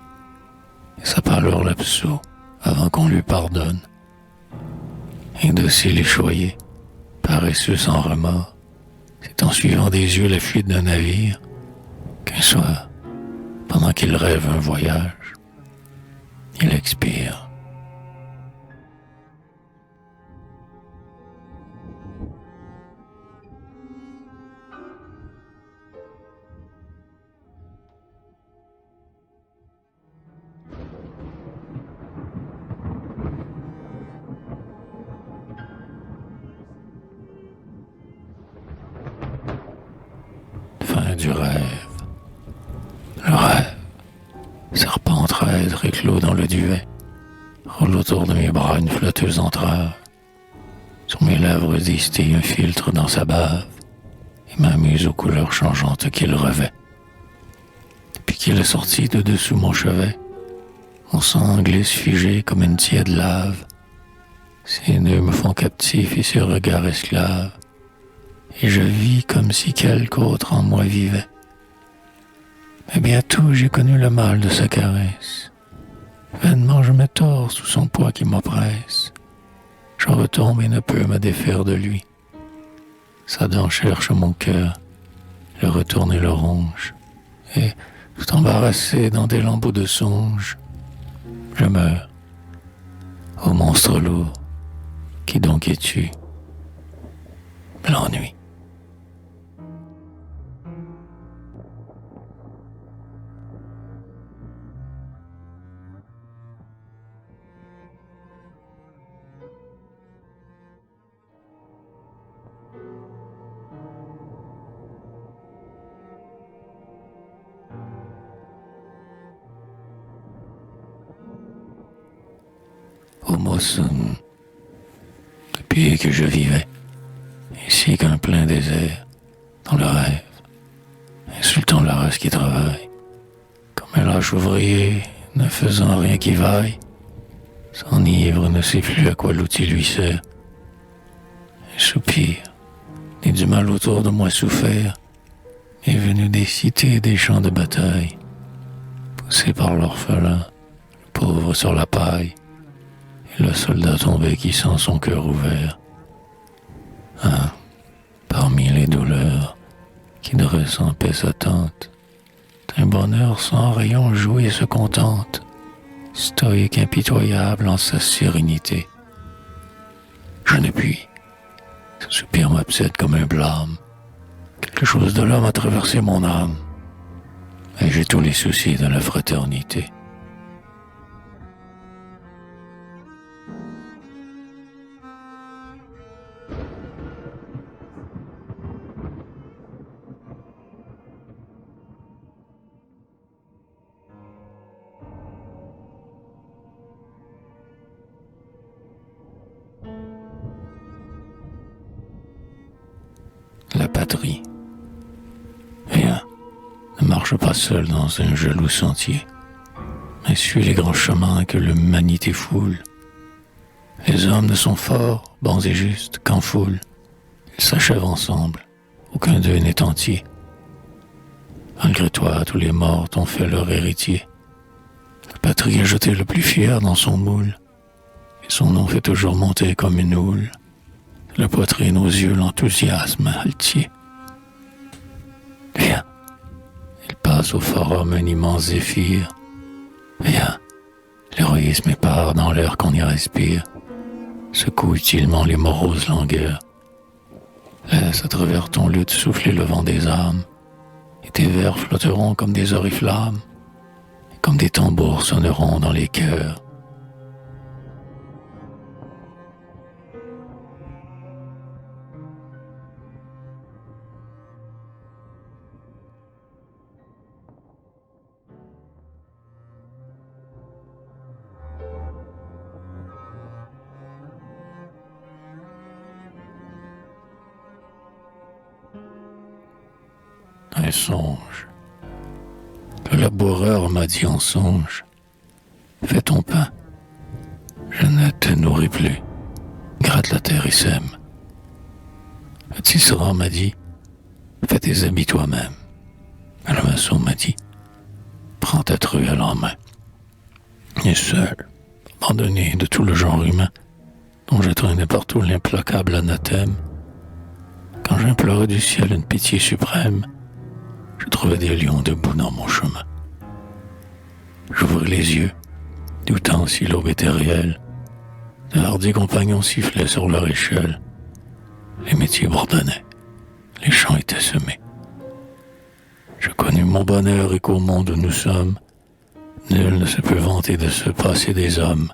et sa pâleur l'absout avant qu'on lui pardonne. Indocile et choyé, paresseux sans remords, c'est en suivant des yeux la fuite d'un navire qu'un soir, pendant qu'il rêve un voyage, il expire. Fin du rêve. Le rêve, serpent traître éclos dans le duvet, roule autour de mes bras une flotteuse entrave. Sur mes lèvres distille un filtre dans sa bave, et m'amuse aux couleurs changeantes qu'il revêt. Depuis qu'il est sorti de dessous mon chevet, mon sang glisse figé comme une tiède lave. Ses nœuds me font captif et ses regards esclaves, et je vis comme si quelque autre en moi vivait. Mais bientôt j'ai connu le mal de sa caresse. Vainement je me tords sous son poids qui m'oppresse. Je retombe et ne peux me défaire de lui. Sa dent cherche mon cœur, le retourne et le ronge, et, tout embarrassé dans des lambeaux de songe, je meurs. Ô monstre lourd, qui donc es-tu? L'ennui. Homo sum, depuis que je vivais, ici qu'un plein désert, dans le rêve, insultant la race qui travaille, comme un lâche ouvrier, ne faisant rien qui vaille, s'enivre, ne sait plus à quoi l'outil lui sert. Un soupir, ni du mal autour de moi souffert, est venu des cités et des champs de bataille, poussé par l'orphelin, le pauvre sur la paille, et le soldat tombé qui sent son cœur ouvert. Ah, parmi les douleurs qui dressent en paix sa tente, un bonheur sans rayon joué se contente, stoïque impitoyable en sa sérénité. Je ne puis, ce soupir m'obsède comme un blâme, quelque chose de l'homme a traversé mon âme, et j'ai tous les soucis de la fraternité. patrie. Viens, ne marche pas seul dans un jaloux sentier, mais suis les grands chemins que l'humanité foule. Les hommes ne sont forts, bons et justes qu'en foule. Ils s'achèvent ensemble, aucun d'eux n'est entier. Malgré toi, tous les morts t'ont fait leur héritier. La patrie a jeté le plus fier dans son moule, et son nom fait toujours monter comme une houle. La poitrine aux yeux, l'enthousiasme altier. Viens, il passe au forum un immense zéphyr. Viens, l'héroïsme épars dans l'air qu'on y respire. Secoue utilement les moroses langueurs. Laisse à travers ton luth souffler le vent des âmes, et tes vers flotteront comme des oriflammes, et comme des tambours sonneront dans les cœurs. Un songe. Le laboureur m'a dit en songe, fais ton pain, je ne te nourris plus, gratte la terre et sème. Le tisserand m'a dit, fais tes habits toi-même. Le maçon m'a dit, prends ta truelle en main. Et seul, abandonné de tout le genre humain, dont je traînais partout l'implacable anathème, quand j'implorais du ciel une pitié suprême, je trouvais des lions debout dans mon chemin. J'ouvris les yeux, doutant si l'aube était réelle. De hardis compagnons sifflaient sur leur échelle. Les métiers bourdonnaient, les champs étaient semés. Je connus mon bonheur et qu'au monde où nous sommes, nul ne se peut vanter de se passer des hommes.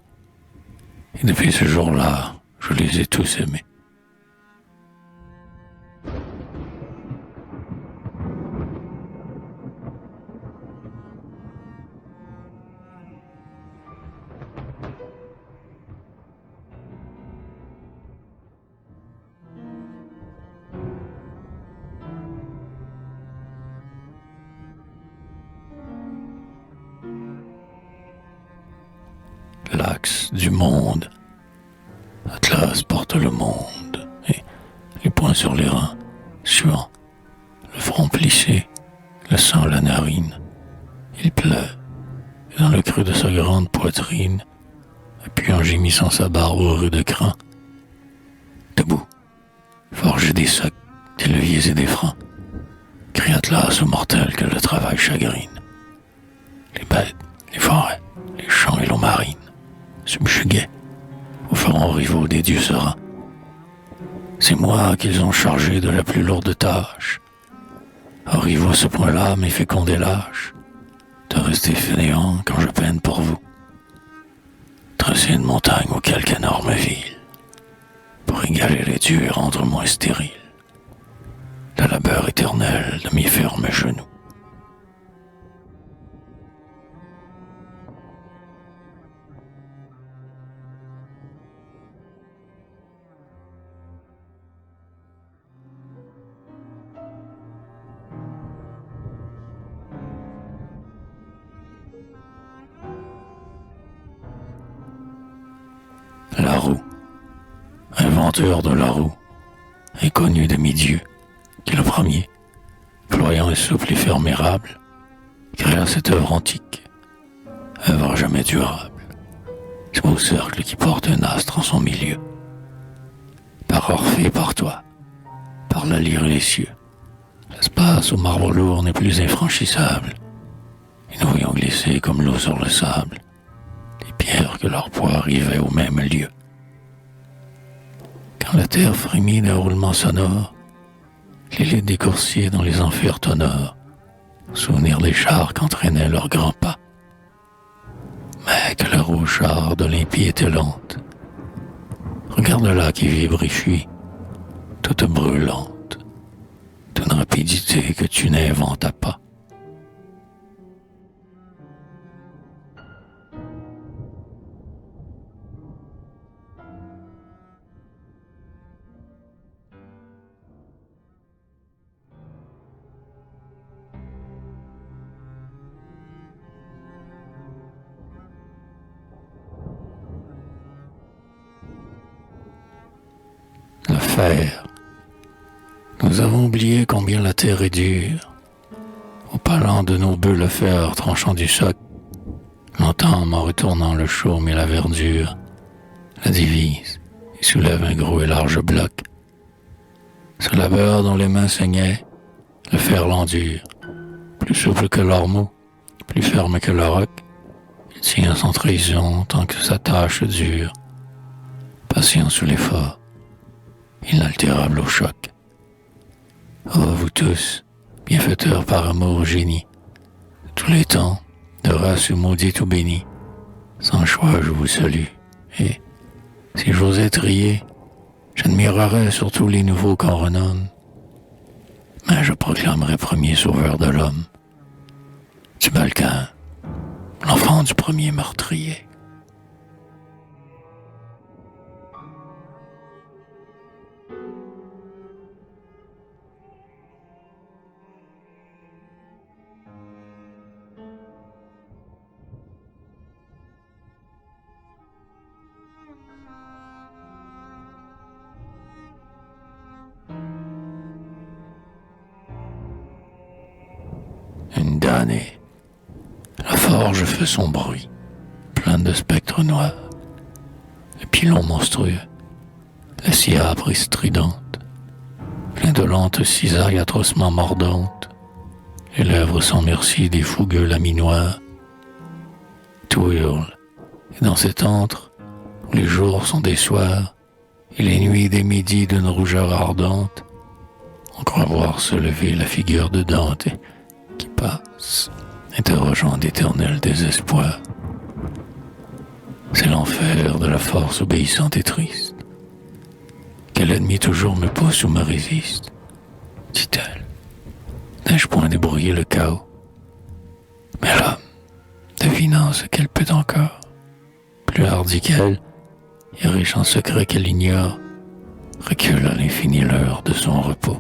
Et depuis ce jour-là, je les ai tous aimés. L'axe du monde. Atlas porte le monde, et les poings sur les reins, suant, le front plissé, le sang à la narine. Il pleut, et dans le creux de sa grande poitrine, appuyant en gémissant sa barbe heureux de crin. Debout, forge des socs, des leviers et des freins, crie Atlas au mortel que le travail chagrine. Les bêtes, les forêts, les champs et l'eau marine, subjugués, aux feront rivaux des dieux sereins. C'est moi qu'ils ont chargé de la plus lourde tâche. Arrivons à ce point-là, mes féconds des lâches, de rester fainéant quand je peine pour vous. Tracer une montagne ou quelque énorme ville, pour égaler les dieux et rendre moins stérile le labeur éternel de mes fermes genoux. La roue, inventeur de la roue, inconnu de mi-dieu, qui le premier, ployant un souple et fermérable, créa cette œuvre antique, œuvre jamais durable, ce beau cercle qui porte un astre en son milieu. Par Orphée et par toi, par la lyre et les cieux, l'espace au marbre lourd n'est plus infranchissable, et nous voyons glisser comme l'eau sur le sable, les pierres que leur poids arrivait au même lieu. Quand la terre frémit d'un roulement sonore, les lits des coursiers dans les enfers t'honorent, souvenir des chars qu'entraînaient leurs grands pas. Mais que la roue char d'Olympie était lente. Regarde-la qui vibre et fuit, toute brûlante, d'une rapidité que tu n'inventas pas. fer. Nous avons oublié combien la terre est dure. Au parlant de nos bœufs le fer tranchant du soc, l'entame en retournant le chaume et la verdure, la divise et soulève un gros et large bloc. Ce labeur dont les mains saignaient, le fer l'endure, plus souple que l'ormeau, plus ferme que le roc. Il tient sans trahison tant que sa tâche dure, patient sous l'effort, inaltérable au choc. Oh, vous tous, bienfaiteurs par amour génie, de tous les temps, de race maudite ou bénie, sans choix je vous salue, et, si j'osais trier, j'admirerais surtout les nouveaux qu'on renomme, mais je proclamerais premier sauveur de l'homme, du Balkan, l'enfant du premier meurtrier. Une damnée. La forge fait son bruit, plein de spectres noirs. Le pilon monstrueux, la scie âpre et stridente, plein de lentes cisailles atrocement mordantes, les lèvres sans merci des fougueux laminoirs. Tout hurle, et dans cet antre, où les jours sont des soirs, et les nuits des midis d'une rougeur ardente, on croit voir se lever la figure de Dante qui passe, interrogeant d'éternel désespoir. C'est l'enfer de la force obéissante et triste. Quel ennemi toujours me pousse ou me résiste, dit-elle. N'ai-je point débrouillé le chaos? Mais l'homme, devinant ce qu'elle peut encore, plus hardi qu'elle, et riche en secrets qu'elle ignore, recule à l'infini l'heure de son repos.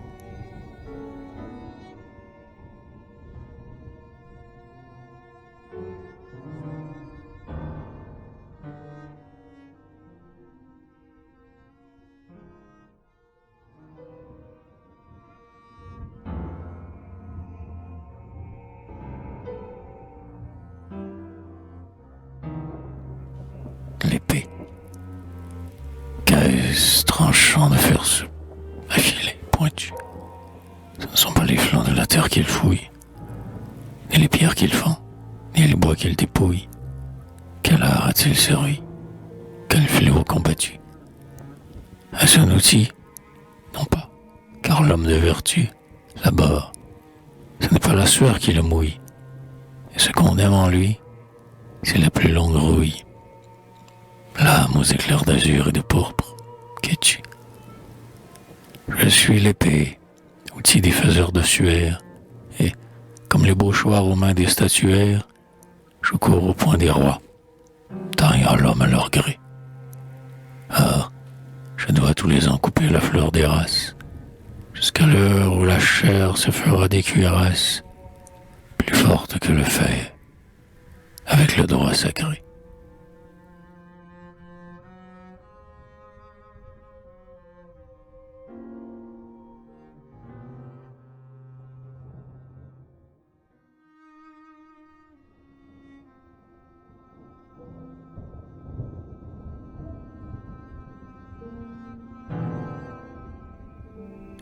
L'épée. Qu'est-ce tranchant de fer souple, affilé, pointu. Ce ne sont pas les flancs de la terre qu'il fouille, ni les pierres qu'il fend, ni les bois qu'il dépouille. Quel art a-t-il servi? Quel fléau combattu? Est-ce un outil? Non pas, car l'homme de vertu, là-bas, ce n'est pas la sueur qui le mouille, et ce qu'on aime en lui, c'est la plus longue rouille. L'âme aux éclairs d'azur et de pourpre, qu'es-tu? Je suis l'épée, outil des faiseurs de suaire, et, comme les bouchoirs aux mains des statuaires, je cours au point des rois, taillant l'homme à leur gré. Or, je dois tous les ans couper la fleur des races, jusqu'à l'heure où la chair se fera des cuirasses, plus forte que le fer, avec le droit sacré.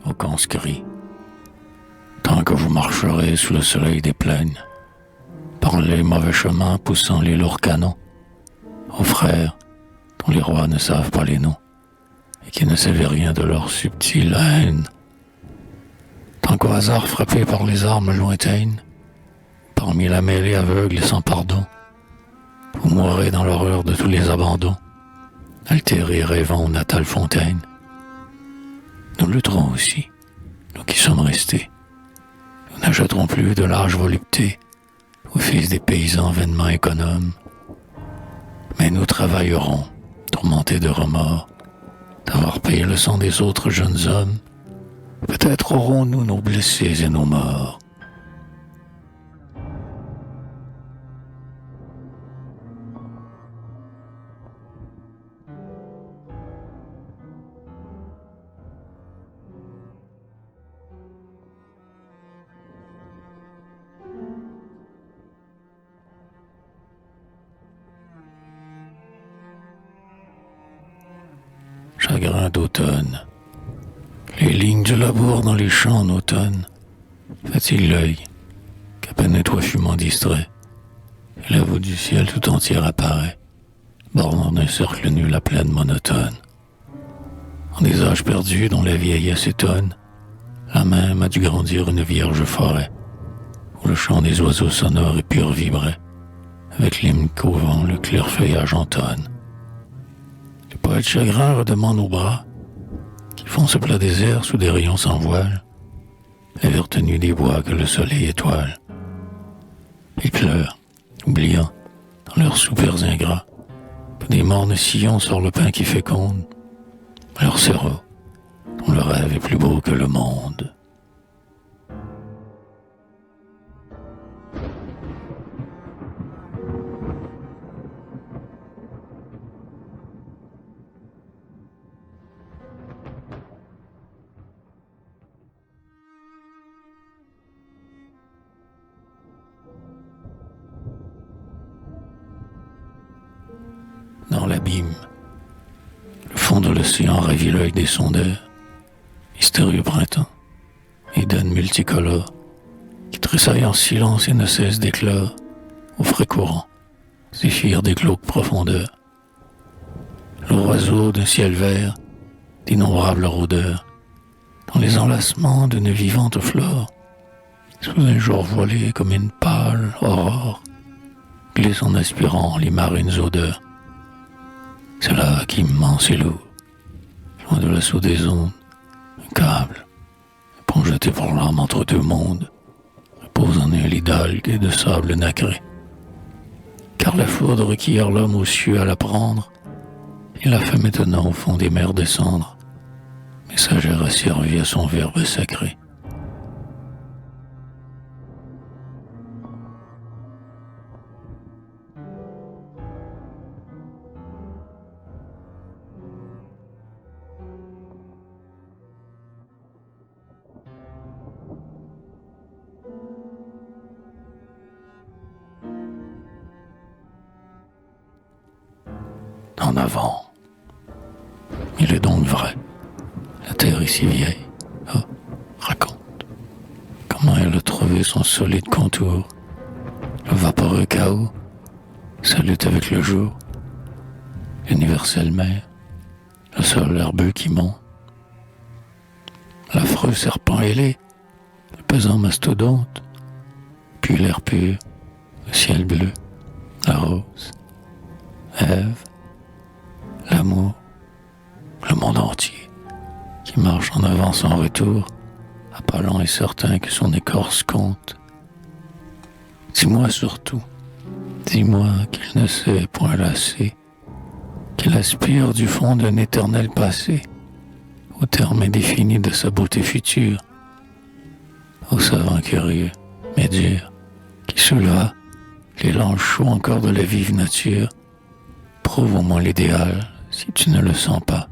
Au conscrit, tant que vous marcherez sous le soleil des plaines, par les mauvais chemins poussant les lourds canons, aux frères dont les rois ne savent pas les noms, et qui ne savaient rien de leur subtile haine, tant qu'au hasard frappé par les armes lointaines, parmi la mêlée aveugle et sans pardon, vous mourrez dans l'horreur de tous les abandons, altérés rêvant aux natales fontaines. Nous lutterons aussi, nous qui sommes restés. Nous n'achèterons plus de larges voluptés aux fils des paysans vainement économes. Mais nous travaillerons, tourmentés de remords, d'avoir payé le sang des autres jeunes hommes. Peut-être aurons-nous nos blessés et nos morts. chagrin d'automne. Les lignes du labour dans les champs en automne fatiguent l'œil, qu'à peine les toits fumant distrait, et la voûte du ciel tout entière apparaît, bordant d'un cercle nu la plaine monotone. En des âges perdus dont la vieillesse étonne, la même a dû grandir une vierge forêt, où le chant des oiseaux sonores et purs vibrait, avec l'hymne qu'au vent le clair feuillage entonne. Les poètes chagrins redemandent aux bras, qui font ce plat désert sous des rayons sans voile, la verte tenue des bois que le soleil étoile. Ils pleurent, oubliant, dans leurs soupers ingrats, que des mornes sillons sur le pain qui féconde leur cerveau, dont le rêve est plus beau que le monde. Dans l'abîme, le fond de l'océan ravit l'œil des sondeurs, mystérieux printemps, Éden multicolore, qui tressaille en silence et ne cesse d'éclore, au frais courant, zéphyr des glauques profondeurs. L'oiseau d'un ciel vert, d'innombrables rôdeurs, dans les enlacements d'une vivante flore, sous un jour voilé comme une pâle aurore, glisse en aspirant les marines odeurs. C'est là qu'immense et lourd, loin de l'assaut des ondes, un câble, pont jeté par l'âme entre deux mondes, repose en un lit d'algues et de sable nacré. Car la foudre qui hier l'homme aux cieux à la prendre, il l'a fait maintenant au fond des mers descendre, messagère asservie à son verbe sacré. En avant. Il est donc vrai, la terre est si vieille. Oh, raconte, comment elle a trouvé son solide contour. Le vaporeux chaos sa lutte avec le jour, l'universelle mer, le sol herbeux qui monte, l'affreux serpent ailé, le pesant mastodonte, puis l'air pur, le ciel bleu, la rose, Ève, l'amour, le monde entier, qui marche en avant sans retour, appelant et certain que son écorce compte. Dis-moi surtout, dis-moi qu'il ne sait point lasser, qu'il aspire du fond d'un éternel passé, au terme indéfini de sa beauté future, au savant curieux, mais dur, qui souleva l'élan chaud encore de la vive nature. Prouve au moins l'idéal, si tu ne le sens pas.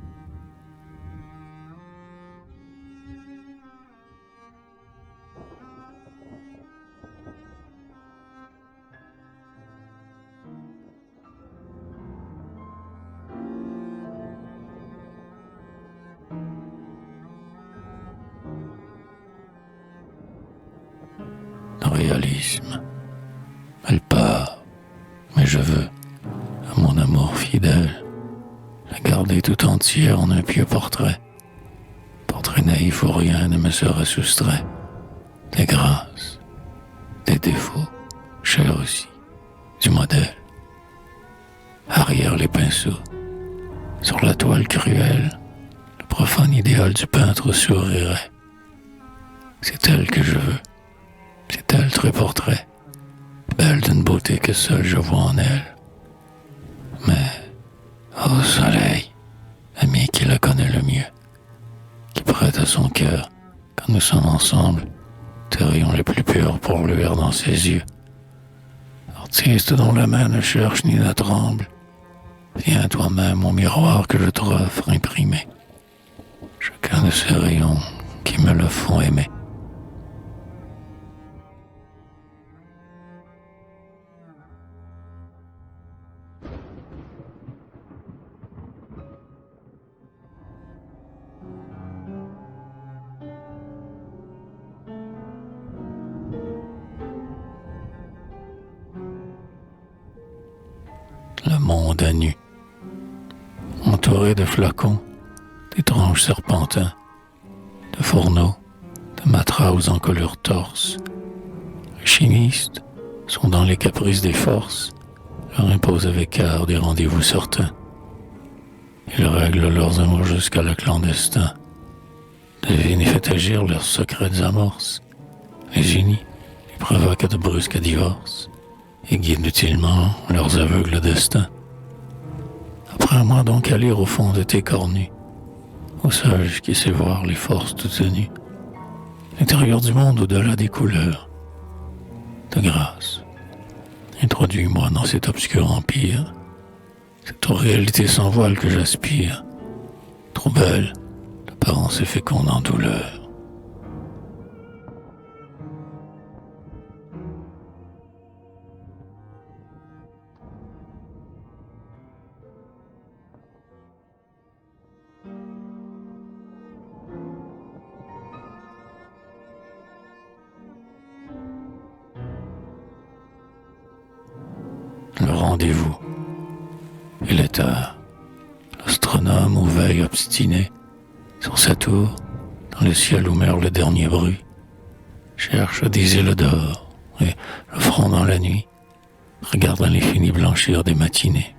Le réalisme, elle part, mais je veux, à mon amour fidèle, la garder tout entière en un pieux portrait. Portrait naïf où rien ne me sera soustrait. Des grâces, des défauts, chers aussi, du modèle. Arrière les pinceaux, sur la toile cruelle, le profane idéal du peintre sourirait. C'est elle que je veux, c'est elle très portrait, belle d'une beauté que seul je vois en elle. Mais, ô soleil, ami qui la connaît le mieux, qui prête à son cœur, quand nous sommes ensemble, tes rayons les plus purs pour luire dans ses yeux. Artiste dont la main ne cherche ni ne tremble, viens toi-même au miroir que je t'offre imprimé. Chacun de ces rayons qui me le font aimer. le monde à nu, entouré de flacons, d'étranges serpentins, de fourneaux, de matelas aux encolures torses. Les chimistes sont dans les caprices des forces, leur imposent avec art des rendez-vous certains. Ils règlent leurs amours jusqu'à le clandestin, devinent et fait agir leurs secrètes amorces, les unit, les provoquent de brusques divorces, et guident utilement leurs aveugles destins. Apprends-moi donc à lire au fond de tes cornues, au sage qui sait voir les forces toutes nues, l'intérieur du monde au-delà des couleurs. De grâce, introduis-moi dans cet obscur empire, cette réalité sans voile que j'aspire, trop belle, d'apparence et féconde en douleur. Le rendez-vous. Il est tard. L'astronome, aux veilles obstinées, sur sa tour, dans le ciel où meurt le dernier bruit, cherche des îles d'or, et, le front dans la nuit, regarde l'infini blanchir des matinées.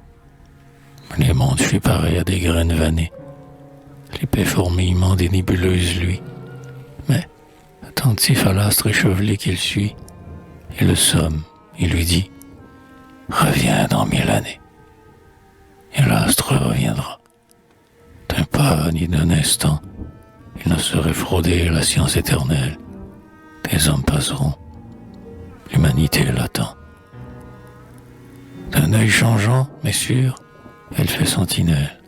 Les mondes fuient pareils à des graines vannées, l'épais fourmillement des nébuleuses lui. Mais, attentif à l'astre échevelé qu'il suit, il le somme, il lui dit « Reviens dans 1000 années ». Et l'astre reviendra. D'un pas ni d'un instant, il ne saurait frauder la science éternelle. Des hommes passeront, l'humanité l'attend. D'un œil changeant, mais sûr, elle fait sentinelle.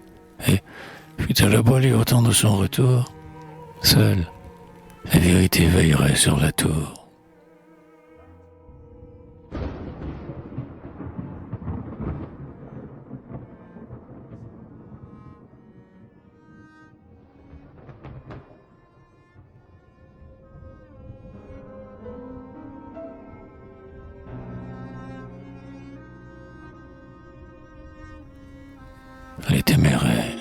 Et, fût-elle abolée au temps de son retour, seule, la vérité veillerait sur la tour. Les téméraires.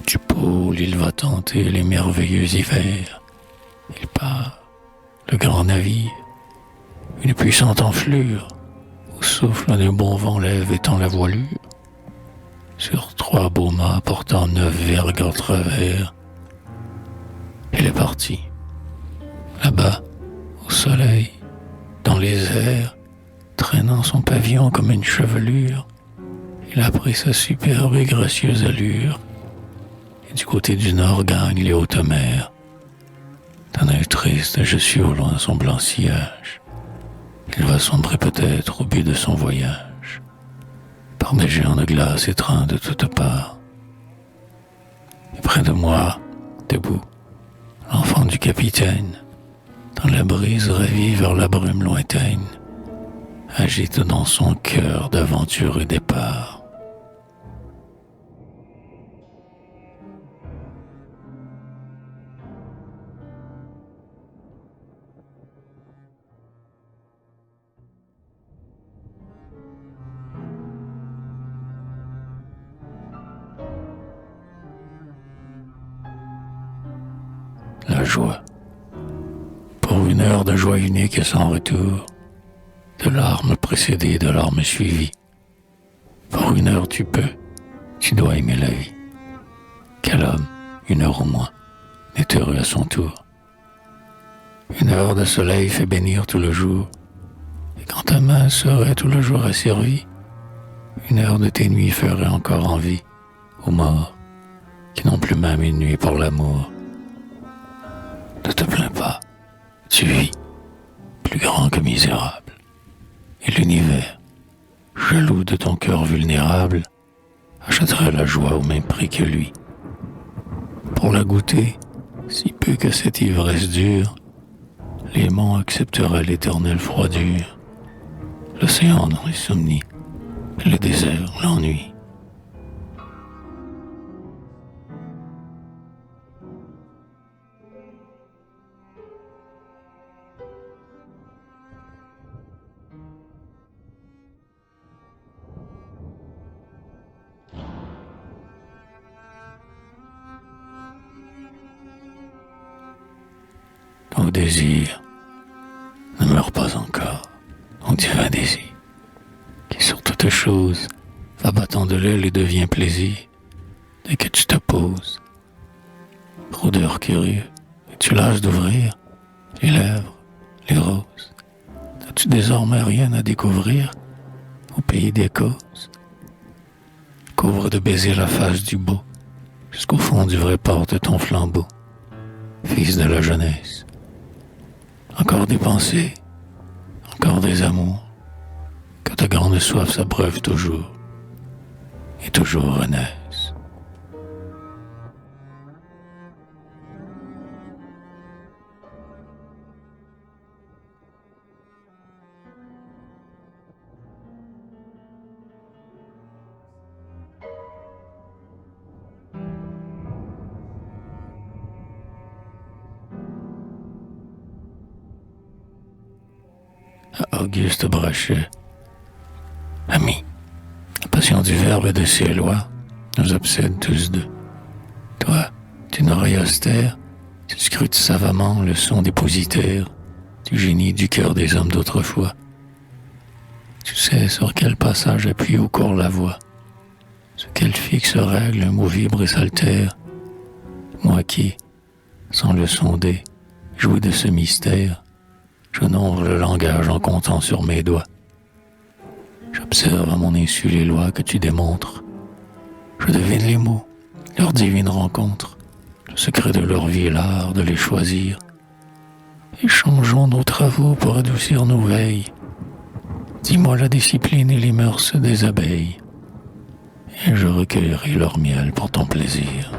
Du pôle, il va tenter les merveilleux hivers. Il part, le grand navire, une puissante enflure, où souffle un bon vent lève étant la voilure. Sur 3 beaux mâts portant 9 vergues en travers, il est parti. Là-bas, au soleil, dans les airs, traînant son pavillon comme une chevelure, il a pris sa superbe et gracieuse allure, et du côté du nord gagne les hautes mers. D'un œil triste, je suis au loin son blanc sillage. Il va sombrer peut-être au but de son voyage, par des géants de glace étreints de toutes parts. Et près de moi, debout, l'enfant du capitaine, dans la brise ravie vers la brume lointaine, agite dans son cœur d'aventure et départ. La joie. Pour une heure de joie unique et sans retour, de larmes précédées, de larmes suivies. Pour une heure tu dois aimer la vie. Quel homme, une heure au moins, n'est heureux à son tour. Une heure de soleil fait bénir tout le jour, et quand ta main serait tout le jour asservie, une heure de tes nuits ferait encore envie aux morts qui n'ont plus même une nuit pour l'amour. Ne te plains pas, tu vis, plus grand que misérable, et l'univers, jaloux de ton cœur vulnérable, achèterait la joie au même prix que lui. Pour la goûter, si peu que cette ivresse dure, l'aimant acceptera l'éternelle froidure, l'océan dans l'insomnie, le désert, l'ennui. Ô désir, ne meurs pas encore, ô divin désir, qui sur toute chose va battant de l'aile et devient plaisir, dès que tu te poses. Rôdeur curieux, et tu lâches d'ouvrir les lèvres, les roses. N'as-tu désormais rien à découvrir au pays des causes? Couvre de baisers la face du beau, jusqu'au fond du vrai port de ton flambeau, fils de la jeunesse. Encore des pensées, encore des amours, que ta grande soif s'abreuve toujours, et toujours renaisse. À Auguste Brachet. Ami, la passion du verbe et de ses lois nous obsède tous deux. Toi, d'une oreille austère, tu scrutes savamment le son dépositaire du génie du cœur des hommes d'autrefois. Tu sais sur quel passage appuie au cours la voix, sur quelle fixe règle un mot vibre et s'altère. Moi qui, sans le sonder, jouis de ce mystère, je nombre le langage en comptant sur mes doigts. J'observe à mon insu les lois que tu démontres. Je devine les mots, leur divine rencontre, le secret de leur vie et l'art de les choisir. Échangeons nos travaux pour adoucir nos veilles. Dis-moi la discipline et les mœurs des abeilles, et je recueillerai leur miel pour ton plaisir.